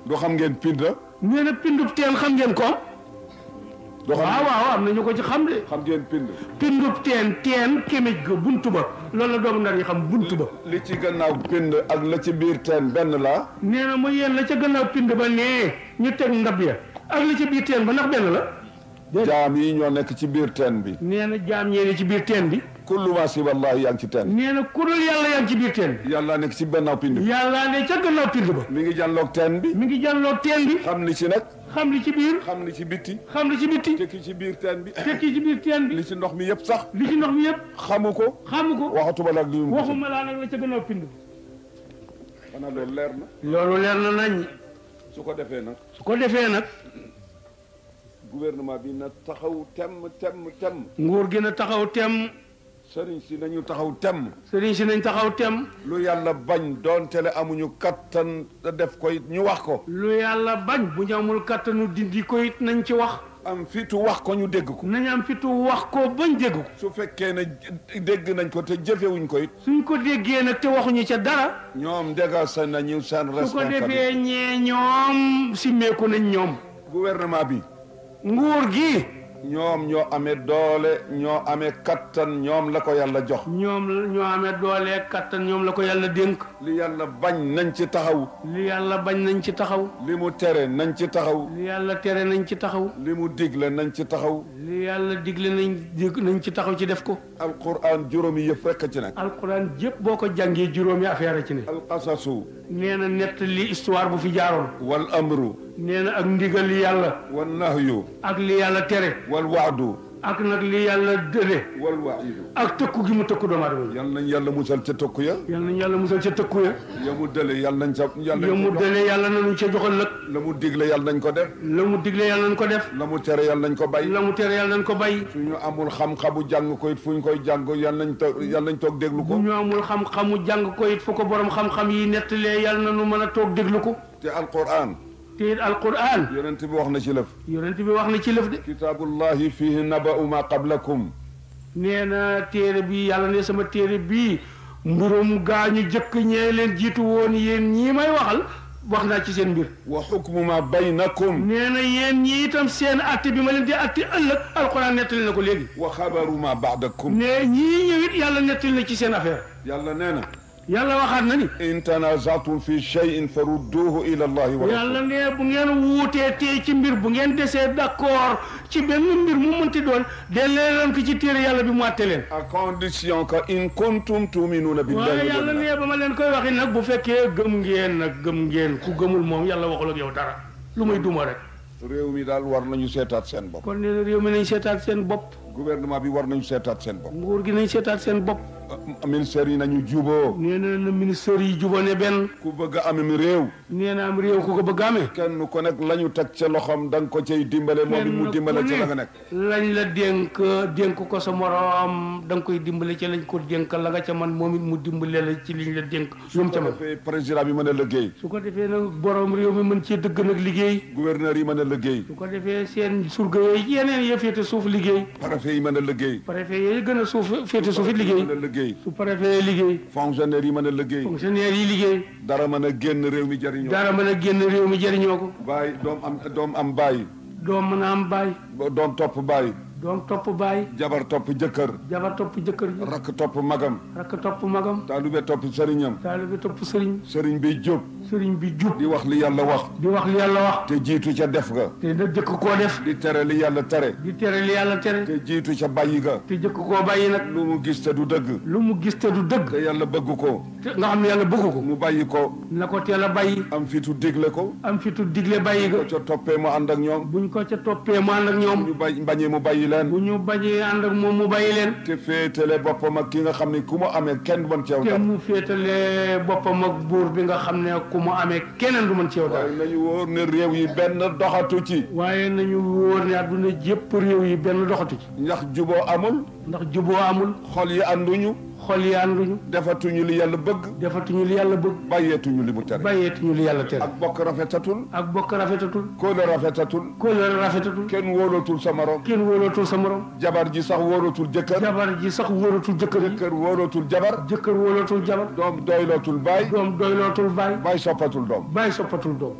du xam ngeen pind. nee na pindub teen xam ngeen ko. waaw am na ñu ko ci xam de. xam ngeen pind. pindub teen kémij ga buntu ba loolu la doomu ndar yi xam buntu ba. li ci gannaaw pind ak la ci biir teen benn la. nee na ma yéen la ca gannaaw pind ba nee ñu teg ndab ya ak la ci biir teen ba ndax benn la. jaam yi ñoo nekk ci biir teen bi. nee na jaam ñee ci biir teen bi. kullu ma siwallahi yaa ngi ci teen. nee na ku dul yàlla yaa ngi ci biir teen bi. yàlla nekk ci gannaaw pind bi. yàlla ne ca gannaaw pind ba. mi ngi jàlloog teen bi. mi ngi jàlloog teen bi. xam li ci nag. xam li ci biir. xam li ci bitti. xam li ci bitti. tekki ci biir teen bi. tekki ci biir teen bi. li ci ndox mi yëpp sax. li ci ndox mi yëpp. xamu ko. waxatuma la ak li mu. waxuma laa nag la ca gannaaw pind. xanaa loolu leer na. loolu leer na nañ. su ko defee nag. gouvernement bi na taxaw tem. nguur gi na taxaw tem. sëriñ si nañu taxaw tem. sëriñ si nañ taxaw tem. lu yàlla bañ doonte le amuñu kattan def ko it ñu wax ko. lu yàlla bañ bu ñu amul kattanu dindi ko it nañ ci wax. am fitu wax ko ñu dégg ko. nañ am fitu wax ko bañ dégg ko. su fekkee ne dégg nañ ko te jëfewuñ ko it. suñ ko déggee nag te waxuñu ca dara. ñoom dégagé nañu seen responsabilité. su ko defee ñee ñoom simmeeku nañ ñoom. gouvernement bi. nguur gi. ñoom ñoo amee doole ñoo amee kattan ñoom la ko yàlla jox. ñoom ñoo amee doole kattan ñoom la ko yàlla dénk. li yàlla bañ nañ ci taxaw. li yàlla bañ nañ ci taxaw. li mu tere nañ ci taxaw. li yàlla tere nañ ci taxaw. li mu digle nañ ci taxaw. li yàlla digle nañ ci taxaw ci def ko. alquran juróomi yëpp rekk ci nekk. alquran yëpp boo ko jàngee juróomi affaire ci ne. alqasasu. nee na nett li histoire bu fi jaaroon. wal amru. nee na ak ndigal li yàlla. wal nahyu. ak li yàlla tere. wal waadu. ak nag li yàlla dële. wal waidu. ak tëkku gi mu tëkku doomu aadama. yal nañ yàlla musal ca tëkku ya. yal nañ yàlla musal ca tëkku ya. ya mu dële yal nañ ca. ya mu dële yàlla nañu ca joxal lëg. la mu digle yal nañ ko def. la mu digle yàlla nañ ko def. la mu tere yal nañ ko bay. la mu tere yàlla nañ ko bay. suñu amul xam-xamu jàng ko it fu ñu koy jàng yal nañ toog déglu ko. bu ñu amul xam-xamu jàng ko it fu ko borom xam-xam yi nettalee yàlla nañu mën a toog déglu ko. te alquran. te it alquran. yonent bi wax na ci lëf. yonent bi wax na ci lëf de. kitaabullahi fihi naba'u ma qablakum. nee na téere bi yàlla ne sama téere bii mbirum gaañu jëkk ñee leen jiitu woon yéen ñii may waxal wax naa ci seen mbir. wa hukmu ma baynakum. nee na yéen ñi itam seen atte bi ma leen di atte ëllëg alquran nettali na ko léegi. wa xabaru ma ba'dakum. ne ñii ñëwit yàlla nettali na ci seen affaire. yàlla nee na. yàlla waxaat na ni. in tanazatum fi shay'in farudduhu ila allahi wa rasul. yàlla ne bu ngeen wuutee tey ci mbir bu ngeen desee d'accord ci benn mbir mu mënti doon dellee leen ko ci téere yàlla bi mu àtte leen. à condition que in kuntum tu'minuna billahi. waaye yàlla ne ba ma leen koy waxi nag bu fekkee gëm ngeen ku gëmul moom yàlla waxul ak yow dara lu muy duma rek. réew mi daal war nañu seetaat seen bopp. kon nee na réew mi nañ seetaat seen bopp. gouvernement bi war nañu seetaat seen bopp. nguur gi nañ seetaat seen bopp. ministère yi nañu juboo. nee na ministère yi juboo ne benn. ku bëgg a amee réew. nee na am réew ku ko bëgg a amee. kenn ku nekk la ñu teg ca loxoom da nga ko cay dimbale. moom it mu dimbale ca la nga nekk. lañ la dénk ko sa morom da nga koy dimbale ca lañ ko dénk la nga ca man moom it mu dimbale la ci liñ la dénk. lu mu ca man su ko defee président bi mën a liggéey. su ko defee nag borom réew mi mën cee dëgg nag liggéey. gouverneur yi mën a liggéey. su ko defee seen surga yooyu yeneen ya féete suuf liggéey. préfet yi mën a liggéey. préfet yooyu gën a suuf féete suuf it liggéey. su préfet liggéey. fonctionnaire yi mën a liggéey. fonctionnaire yi liggéey. dara mën a génn réew mi jëriñoo. dara mën a génn réew mi jëriñoo ko. baay doom am baay. doom mën a am baay. doom topp baay. doom topp baay. jabar topp jëkkër. jabar topp jëkkër ji. rakk topp magam. rakk topp magam. taalibe topp sëriñam. taalibe topp sëriñ. sëriñ bi jub. sëriñ bi jub. di wax li yàlla wax. di wax li yàlla wax. te jiitu ca def ga. te na jëkk koo def. di tere li yàlla tere. di tere li yàlla tere. te jiitu ca bàyyi ga. te jëkk koo bàyyi nag. lu mu gis te du dëgg. lu mu gis te du dëgg. te yàlla bëgg ko. te nga xam ne yàlla bëgg ko. mu bàyyi ko. na ko teel a bàyyi. am fitu digle ko. am fitu digle bàyyi ga. ko ca toppee mu ànd ak ñoom. buñ ko ca toppee mu ànd ak ñoom. ñu bañee mu bàyyi leen. bu ñu bañee ànd ak moom mu bàyyi leen. te féetale boppam ak ki nga xam ne ku mu amee kenn du mën ci yow te dara. mu féetale boppam ak buur bi nga xam ne ku mu amee keneen du mën ci yow dara. waaye nañu wóor ne réew yi benn doxatu ci. waaye nañu wóor ne àdduna jépp réew yi benn doxatu ci. ndax juboo amul. ndax juboo amul. xol yi ànduñu. xol yi ànduñu. defatuñu li yàlla bëgg. defatuñu li yàlla bëgg. bàyyeetuñu li mu tere. bàyyeetuñu li yàlla tere. ak bokk rafetatul. ak bokk rafetatul. kóole rafetatul. kóllëre rafetatul. kenn wóolatul sa morom. kenn wóolatul sa morom. jabar ji sax wóolatul jëkkër. jabar ji sax wóolatul jëkkër ji. jëkkër wóolatul jabar. jëkkër wóolatul jabar. doom doylootul baay. doom doylootul baay. baay soppatul doom. baay soppatul doom.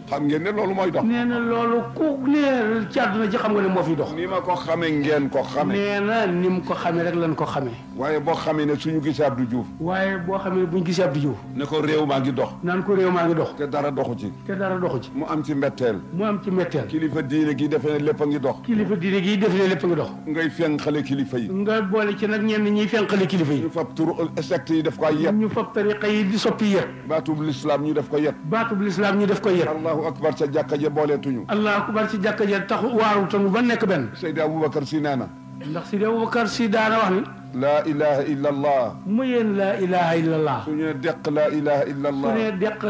xam ngeen ne loolu mooy dox. nee na loolu ku leer ci àdduna ji xam nga ne moo fi dox. ni ma ko xamee ngeen ko xamee. nee na ni mu ko xamee rek lañ ko xamee. waaye boo xamee ne suñu gisee Abdou Diouf. waaye boo xamee ne buñ gisee Abdou Diouf. ne ko réew maa ngi dox. naan ko réew maa ngi dox. te dara doxu ci. te dara doxu ci. mu am ci mbetteel. mu am ci metteel. kilifa diine gi defe ne lépp a ngi dox. kilifa diine gi def ne lépp ngi dox. ngay fenqale kilifa yi. nga boole ci nag ñenn ñiy fenqale kilifa yi. ñu fab turu secte yi def ko ay yet. ñu fab tariqa yi di soppi yet. baatub lislaam ñu def ko yet. baatub lislaam ñu def ko yet. allahu akbar ca jàkka ja booleetuñu. allahu akbar ci jàkka ja tax waaru tanu ba nekk benn. Seydi Aboubacar si nee na. ndax Seydi Aboubacar si daana wax ni. laa ilaha illa allah. mu yéen laa ilaha illa allah. su ñu deq laa ilaha illa allah. su ne deq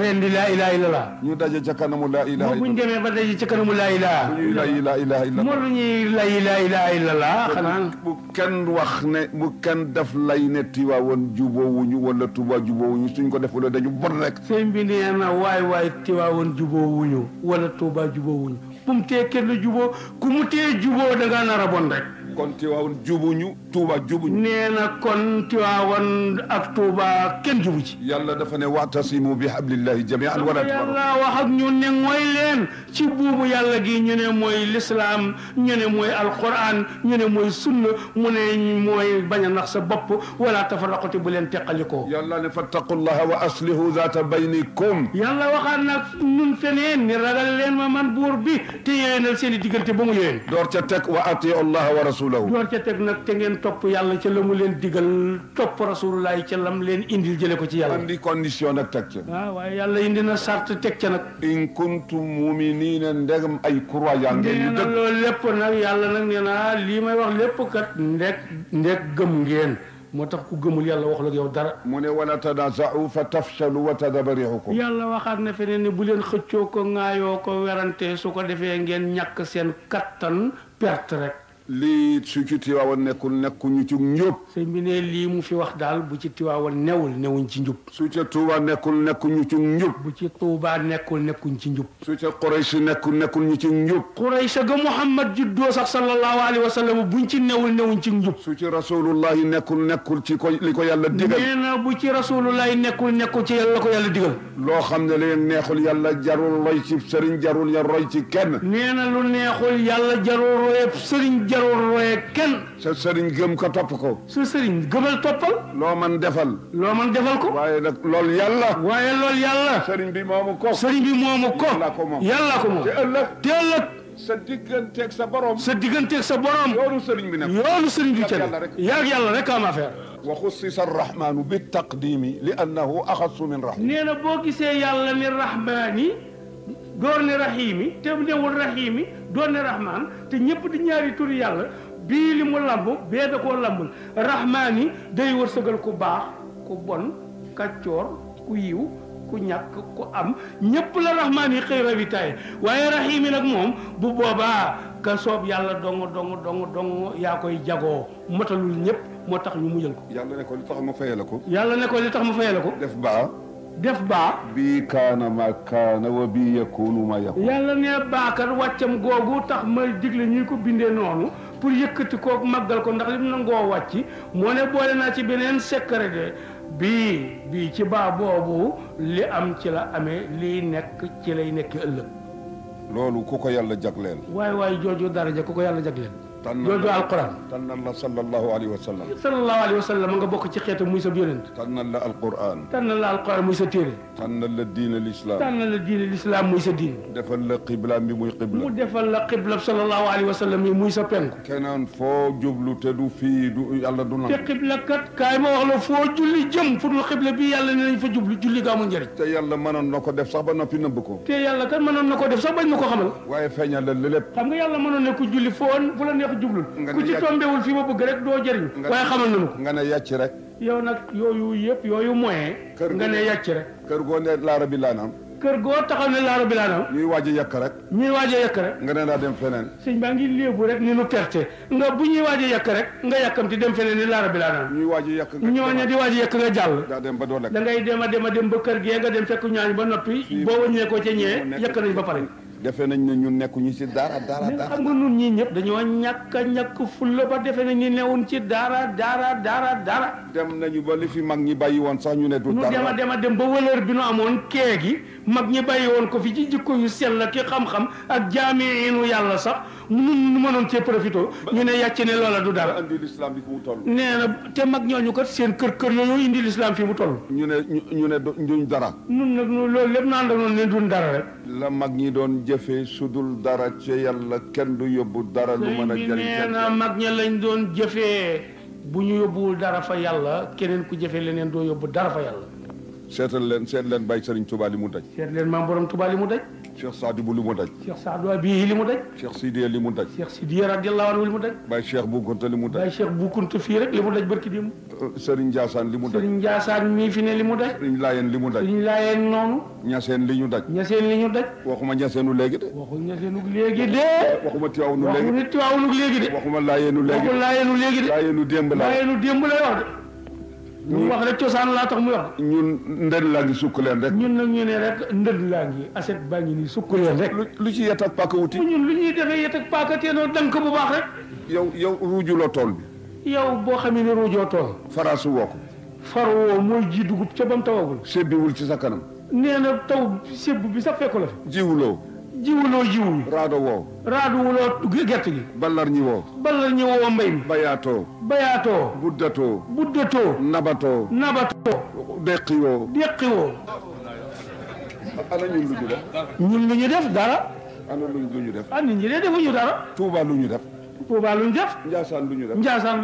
ren di laa ilaha illa allah. ñu daje ca kanamu laa ilaha illa allah. buñ demee ba daje ca kanamu laa ilaha. bu ñuy lay laa ilaha illa allah. moo lu ñuy lay laa ilaha illa allah xanaa. bu kenn wax ne bu kenn def lay ne Tiwaawan juboowuñu wala Tuuba juboowuñu suñ ko defule dañu bon rek. sëñ bi nee na waay Tiwaawan juboowuñu wala Tuuba juboowuñu bu mu tee kenn juboo ku mu tee juboo da ngaa nar a bon rek. kon Tiwaawan jubuñu Tuuba jubuñu. nee na kon Tiwaawan ak Tuuba kenn jubu ci. yàlla dafa ne wa'tasimu bi hablillahi jami'an wala tafarraqu. yàlla wax ak ñun ne mooy leen ci buubu yàlla gi ñu ne mooy lislaam ñu ne mooy alquran ñu ne mooy sunna mu ne mooy bañ a nax sa bopp wala tafarraqu bu leen teqalikoo. yàlla ne fattaqullaha wa aslihu zaata baynikum. yàlla waxaat nag ñun feneen ni ragal leen ma man buur bi te yéenal seen i diggante ba mu yéen. door ca teg wa atiu allaha wa rasulahu. door ca teg nag te ngeen topp yàlla ca la mu leen digal topp rasulullah ca lam leen indil jële ko ci yàlla. andi condition nag teg ca. waaw waaye yàlla indi na sart teg ca nag. in kuntum muminina ndegam ay croyant ngeen ñu nee na dëgg. loolu lépp nag yàlla nag nee na lii may wax lépp kat ndek gëm ngeen moo tax ku gëmul yàlla waxul ak yow dara. mu ne wala tanaza'u fa tafshalu wa tadhaba rihukum. yàlla waxaat na feneen ni bu leen xëccoo ko ŋaayoo ko werante su ko defee ngeen ñàkk seen kattan perte rek. lii su ci Tiwaawan nekkuñu ci njub. sëñ bi ne lii mu fi wax daal bu ci Tiwaawan newuñ ci njub. su ca Tuuba nekkuñu ci njub. bu ci Tuuba nekkuñ ci njub. su ca Quraysh nekkuñu ci njub. Quraysh ga Muhammad juddoo sax sallallahu alayhi wa sallam buñ ci newuñ ci njub. su ci rasulullahi nekkul ci ko li ko yàlla digal. nee na bu ci rasulullahi nekkul ci yàlla ko yàlla digal. loo xam ne leen neexul yàlla jarul roy ci sëriñ jarul ya roy ci kenn. nee na lu neexul yàlla jarul roy sëriñ jarul roye kenn. sa sëriñ gëm ko topp ko. sa sëriñ gëmal toppal. loo man defal ko. waaye nag loolu yàlla. sëriñ bi moomu ko. yàlla ko moom. te ëllëg. sa digganteeg sa borom. yoonu sëriñ bi nekk. yoonu sëriñ bi ca yaa yàlla rek am affaire. wa xussisa arrahmanu bi taqdimi li annahu axassu min rahim. nee na boo gisee yàlla ni rahmaani door ne rahimi te newul rahimi door ne rahmaan te ñëpp di ñaari turi yàlla bii li mu lamb bee da koo lambul rahmaani day wërsëgal ku baax ku bon kàccoor ku yiw ku ñàkk ku am ñëpp la rahmaan yi xëy rawitaay waaye rahimi nag moom bu boobaa ka soob yàlla dong yaa koy jagoo matalul ñëpp moo tax ñu mujjal ko. yàlla ne ko li tax ma fayal ko. def baa bii kaana ma kaana wa bii yakunu ma yakun. yàlla ne baakat wàccam googu tax may digle ñuy ko bindee noonu pour yëkkati kook màggal ko ndax lim nangoo wàcc moo ne boole naa ci beneen secret de bii ci baa boobu li am ci la amee lii nekk ci lay nekk ëllëg. loolu ku ko yàlla jagleel. waay jooju daraja ku ko yàlla jagleel. jooju alquran. tànnal la sallallahu alayhi wa sallam. sallallahu alayhi wa sallam nga bokk ci xeetu muy sa yonent. tànnal la alquran. tànnal la alquran muy sa téere. tànnal la diine l'islam. tànnal la diine l'islam muy sa diine. defal la qibla bi muy qibla. mu defal la qibla sallallahu alayhi wa sallam yi muy sa penku. keneen foo jublu te du fii du yàlla du nangu. te qibla kat kaay ma wax la foo julli jëm fu dul qibla bi yàlla ne nañ fa jublu julli ga amul njëriñ. te yàlla mënoon na ko def sax ba noppi nëbb ko. te yàlla kat mënoon na ko def sax bañ na ko xamal. waaye feeñal la lépp. xam nga yàlla mënoon ne ku julli fu la neex jublul. ku ci tombewul fi ma bëgg rek doo jëriñ. waaye xamal nañu ko. nga ne yàcc rek. yow nag yooyu yëpp yooyu moyen. nga ne yàcc rek. kër goo ne laara bi laanaam. kër goo taxaw ne laara bi laanaam. ñuy waaj a yàq rek. ñuy waaj a yàq rek. nga ne daa dem feneen. sëñ baa ngi léebu rek ni nu perte nga bu ñuy waaj a yàq rek nga yàkkamti dem feneen ni laara bi laanaam. ñuy waaj a yàq nga ñooñu di waaj a yàq nga jàll. daa dem ba doo lekk. da ngay dem a dem ba kër gee nga dem fekk ñaañ ba noppi. boo wëññee ko ca ñee yàq nañ ba pare. defe nañ ne ñun nekkuñu ci dara. xam nga nun ñii ñëpp dañoo ñàkk fulla ba defe nañ ni newun ci dara. dem nañu ba li fi mag ñi bàyyi woon sax ñu ne du dara. nu dem ba wëlër bi nu amoon kee gi mag ñi bàyyi woon ko fi ci jikko yu sell ki xam-xam ak jaamiinu yàlla sax nu mënoon cee profité ñu ne yàcc ne loola du dara. indi l'islam bi fu mu toll. nee na te mag ñooñu kat seen kër yooyu indi l'islam fi mu toll. ñu ne duñ dara. nun nag loolu lépp naan da noonu ne duñ dara rek. la mag ñi doon jëfee sudul dara ci yàlla kenn du yóbbu dara lu mën a jëriñ. nee na mag ña lañ doon jëfee bu ñu yóbbuwul dara fa yàlla keneen ku jëfee leneen doo yóbbu dara fa yàlla. seet leen Baye Serigne Touba li mu daj. seet leen maam borom Touba li mu daj. Cheikh Sadibou li mu daj. Cheikh Sadou Abihi li mu daj. Cheikh Sidiya li mu daj. Cheikh Sidiya radiyallahu anhu li mu daj. Baye Cheikh Bou Kounta li mu daj. Baye Cheikh Bou Kounta fii rek li mu daj barki démb. Serigne Ndiassane li mu daj. Serigne Ndiassane mii fi ne li mu daj. Serigne Layène li mu daj. Serigne Layène noonu. Niassène li ñu daj. Niassène li ñu daj. waxuma Niasséenu léegi de. waxul Niasséenu léegi de. waxuma Tiwaawunu léegi. waxuma Tiwaawunu léegi de. waxuma Layèenu léegi. waxul Layèenu léegi de. Layèenu démb la. Layèenu démb lay wax de. ñu wax rek cosaan laa tax muy wax. ñun ndënd laa ngi sukk leen rek. ñun nag ñu ne rek ndënd laa ngi aset baa ngi nii sukk leen rek. lu ci yet ak paaka wuti. ñun lu ñuy defee yet ak paaka teenoo dank bu baax rek. yow ruujuloo tool bi. yow boo xamee ne ruujoo tool. faraasu woo ko. far woo mooy ji dugub ca bam tawagul. sebbiwul ci sa kanam. nee na taw sebbu bi sax fekku la fi. jiwuloo. jiwul. raado woo. wuloo gerte gi. ballar ñi woo. mbay mi. bayaatoo. buddatoo. nabatoo. deqiwoo. ana ñun lu ñu def. ñun lu ñu def dara. ana lu ñu def. nit ñi de defuñu dara. Touba lu ñu def. Njaasaan lu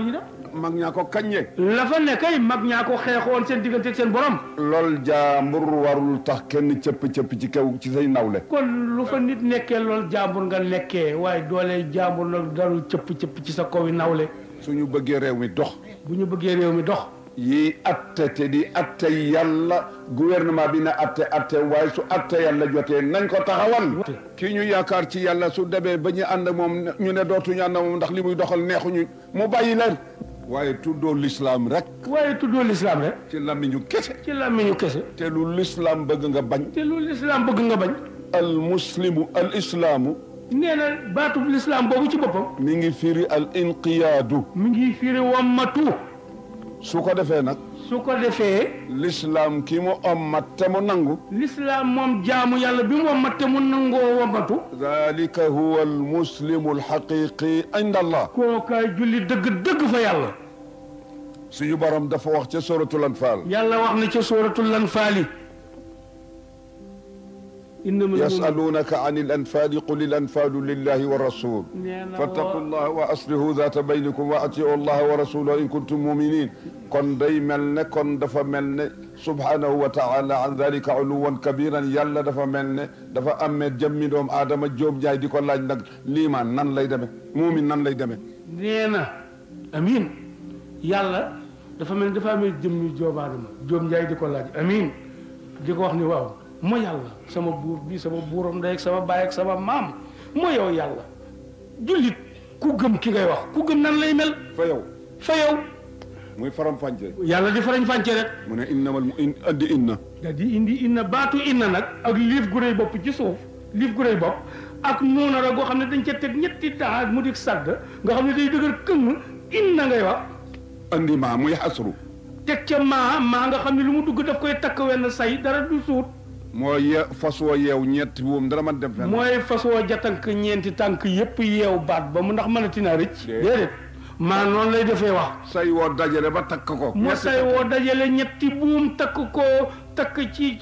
ñu def. mag ñaa ko kaññee. la fa ne kay mag ñaa ko xeexoon seen diggante ak seen borom. lool jaambur warul tax kenn cëpp ci kaw ci say nawle. kon lu fa nit nekkee lool jaambur nga nekkee waaye doole jaambur nag darul cëpp ci sa kaw yi nawle. suñu bëggee réew mi dox. bu ñu bëggee réew mi dox. yii atte te di atte yàlla gouvernement bi na atte waaye su atte yàlla jotee nañ ko taxawal. kii ñu yaakaar ci yàlla su demee ba ñu ànd moom ñu ne dootuñu ànd moom ndax li muy doxal neexuñu mu bàyyi leen. waaye tuddoo l'islam rek. ci làmmiñu kese. te lu l'islam bëgg nga bañ. al islaamu. nee na baatub l'islam boobu ci boppam. mi ngi firi al inqiyaadu. mi ngi firi wammatu. su ko defee. l'islam ki mu ommat te mu nangu. l'islam moom jaamu yàlla bi mu ommat te mu nangoo wammatu. dalika huwa al muslimu al haqiqi inda allah. kookaay julli dëgg fa yàlla. suñu borom dafa wax ca suratul anfal. yàlla wax na ca suratul anfal. yasalunaka an il anfali qul il anfalu lillahi wa rasul fattaqu llah wa aslihu zata baynikum wa atiu allah wa rasulahu in kuntum muminin kon day mel ne kon dafa mel ne subhanahu wa taala an dalika uluwan kabiran yàlla dafa mel ne dafa amee jëmmi doom aadama jóob jaay di ko laaj nag liimaan nan lay demee muumin nan lay demee. nee na amiin yàlla dafa mel ne dafa amee jëmmi jóob aadama jóob jaay di ko laaj amiin di ko wax ni waaw. moo yàlla sama buur bi sama buuram ndey ak sama baay ak sama maam moo yow yàlla jullit ku gëm ki ngay wax ku gëm nan lay mel. fa yow. muy faram-fàcce. yàlla di faram-fàcce rek. mu ne innamal andi inna. da di indi inna baatu inna nag ak liif gu rëy bopp ci suuf liif gu rëy bopp ak noonu la goo xam ne dañ ca teg ñetti taa mu di sàdd nga xam ne day dëgër këng inna ngay wax. andi muy xasru. teg ca maa nga xam ne lu mu dugg daf koy takk wenn say dara du suut. mooy fas woo yeew ñetti buum dara man dem fenn. mooy fas woo jatank ñeenti tànk yëpp yeew baat ba mu ndax mënati naa rëcc. déedéet maa noonu lay defee wax. say woo dajale ba takk ko. moo say woo dajale ñetti buum takk ko takk ci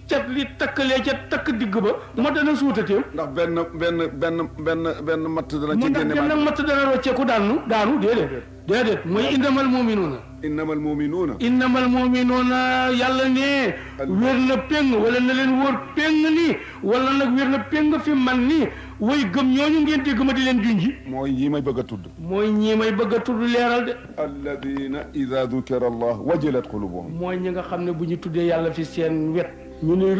cat li takkalee ca takk digg ba ma dana suutateem. ndax benn matt dana ci génne. benn matt dana rocceeku daanu déedéet mooy innamal mu'minuuna. innamal mu'minuuna yàlla ne wér na péng wala na leen wóor péng nii wala nag wér na péng fi man nii way gëm ñooñu ngeen dégg ma di leen junji. mooy ñii may bëgg a tudd. mooy ñii may bëgg a tudd leeral de. alladina ida dukira allah wajilat qulubuhum. mooy ñi nga xam ne bu ñu tuddee yàlla fi seen wet ñu ne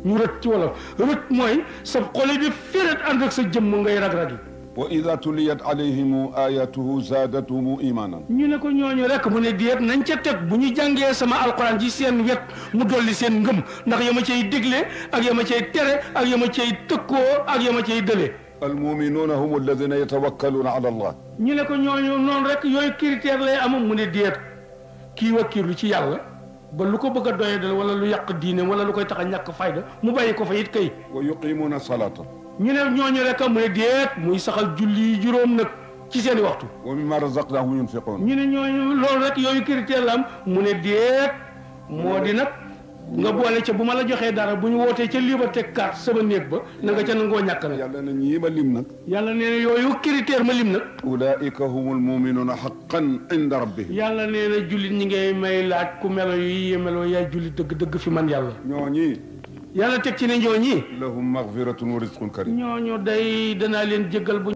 ñu rët ci wolof rët mooy sa xole bi féret ànd ak sa jëmm ngay rag-rag yi. wa ida tuliyat alayhim ayatuhu zaadathum imanan. ñu ne ko ñooñu rek mu ne déet nañ ca teg bu ñu jàngee sama alquran ci seen wet mu dolli seen ngëm ndax ya ma cay digle ak ya ma cay tere ak ya ma cay tëkkoo ak ya ma cay dële. almuminuuna hum alladina yatawakkaluuna ala allah. ñu ne ko ñooñu noonu rek yooyu critère lay am mu ne déet kii wakkiirlu ci yàlla ba lu ko bëgg a doyadal wala lu yàq diine wala lu koy tax a ñàkk fayda mu bàyyi ko fa it kay. wa yuqimuuna salaata. ñu ne ñooñu rek mu ne déet muy saxal julli juróom nag ci seen waxtu. wa mimma razaqnahum yunfiqun. ñu ne ñooñu loolu rek yooyu critère la am mu ne déet moo di nag nga boole ca bu ma la joxee dara bu ñu wootee ca Liberté 4 sama néeg ba na nga ca nangoo ñàkk nag. yàlla na ñii ma lim nag. yàlla nee na yooyu critère ma lim nag. ulaika humul muminuuna haqqan inda rabbihim. yàlla nee na jullit ñi ngay may laaj ku melo yi melo yaay jullit dëgg fi man yàlla. ñooñi. yàlla teg ci ne ñooñi. lahum maghfiratun wa rizqun karim. ñooñu day danaa leen jéggal bu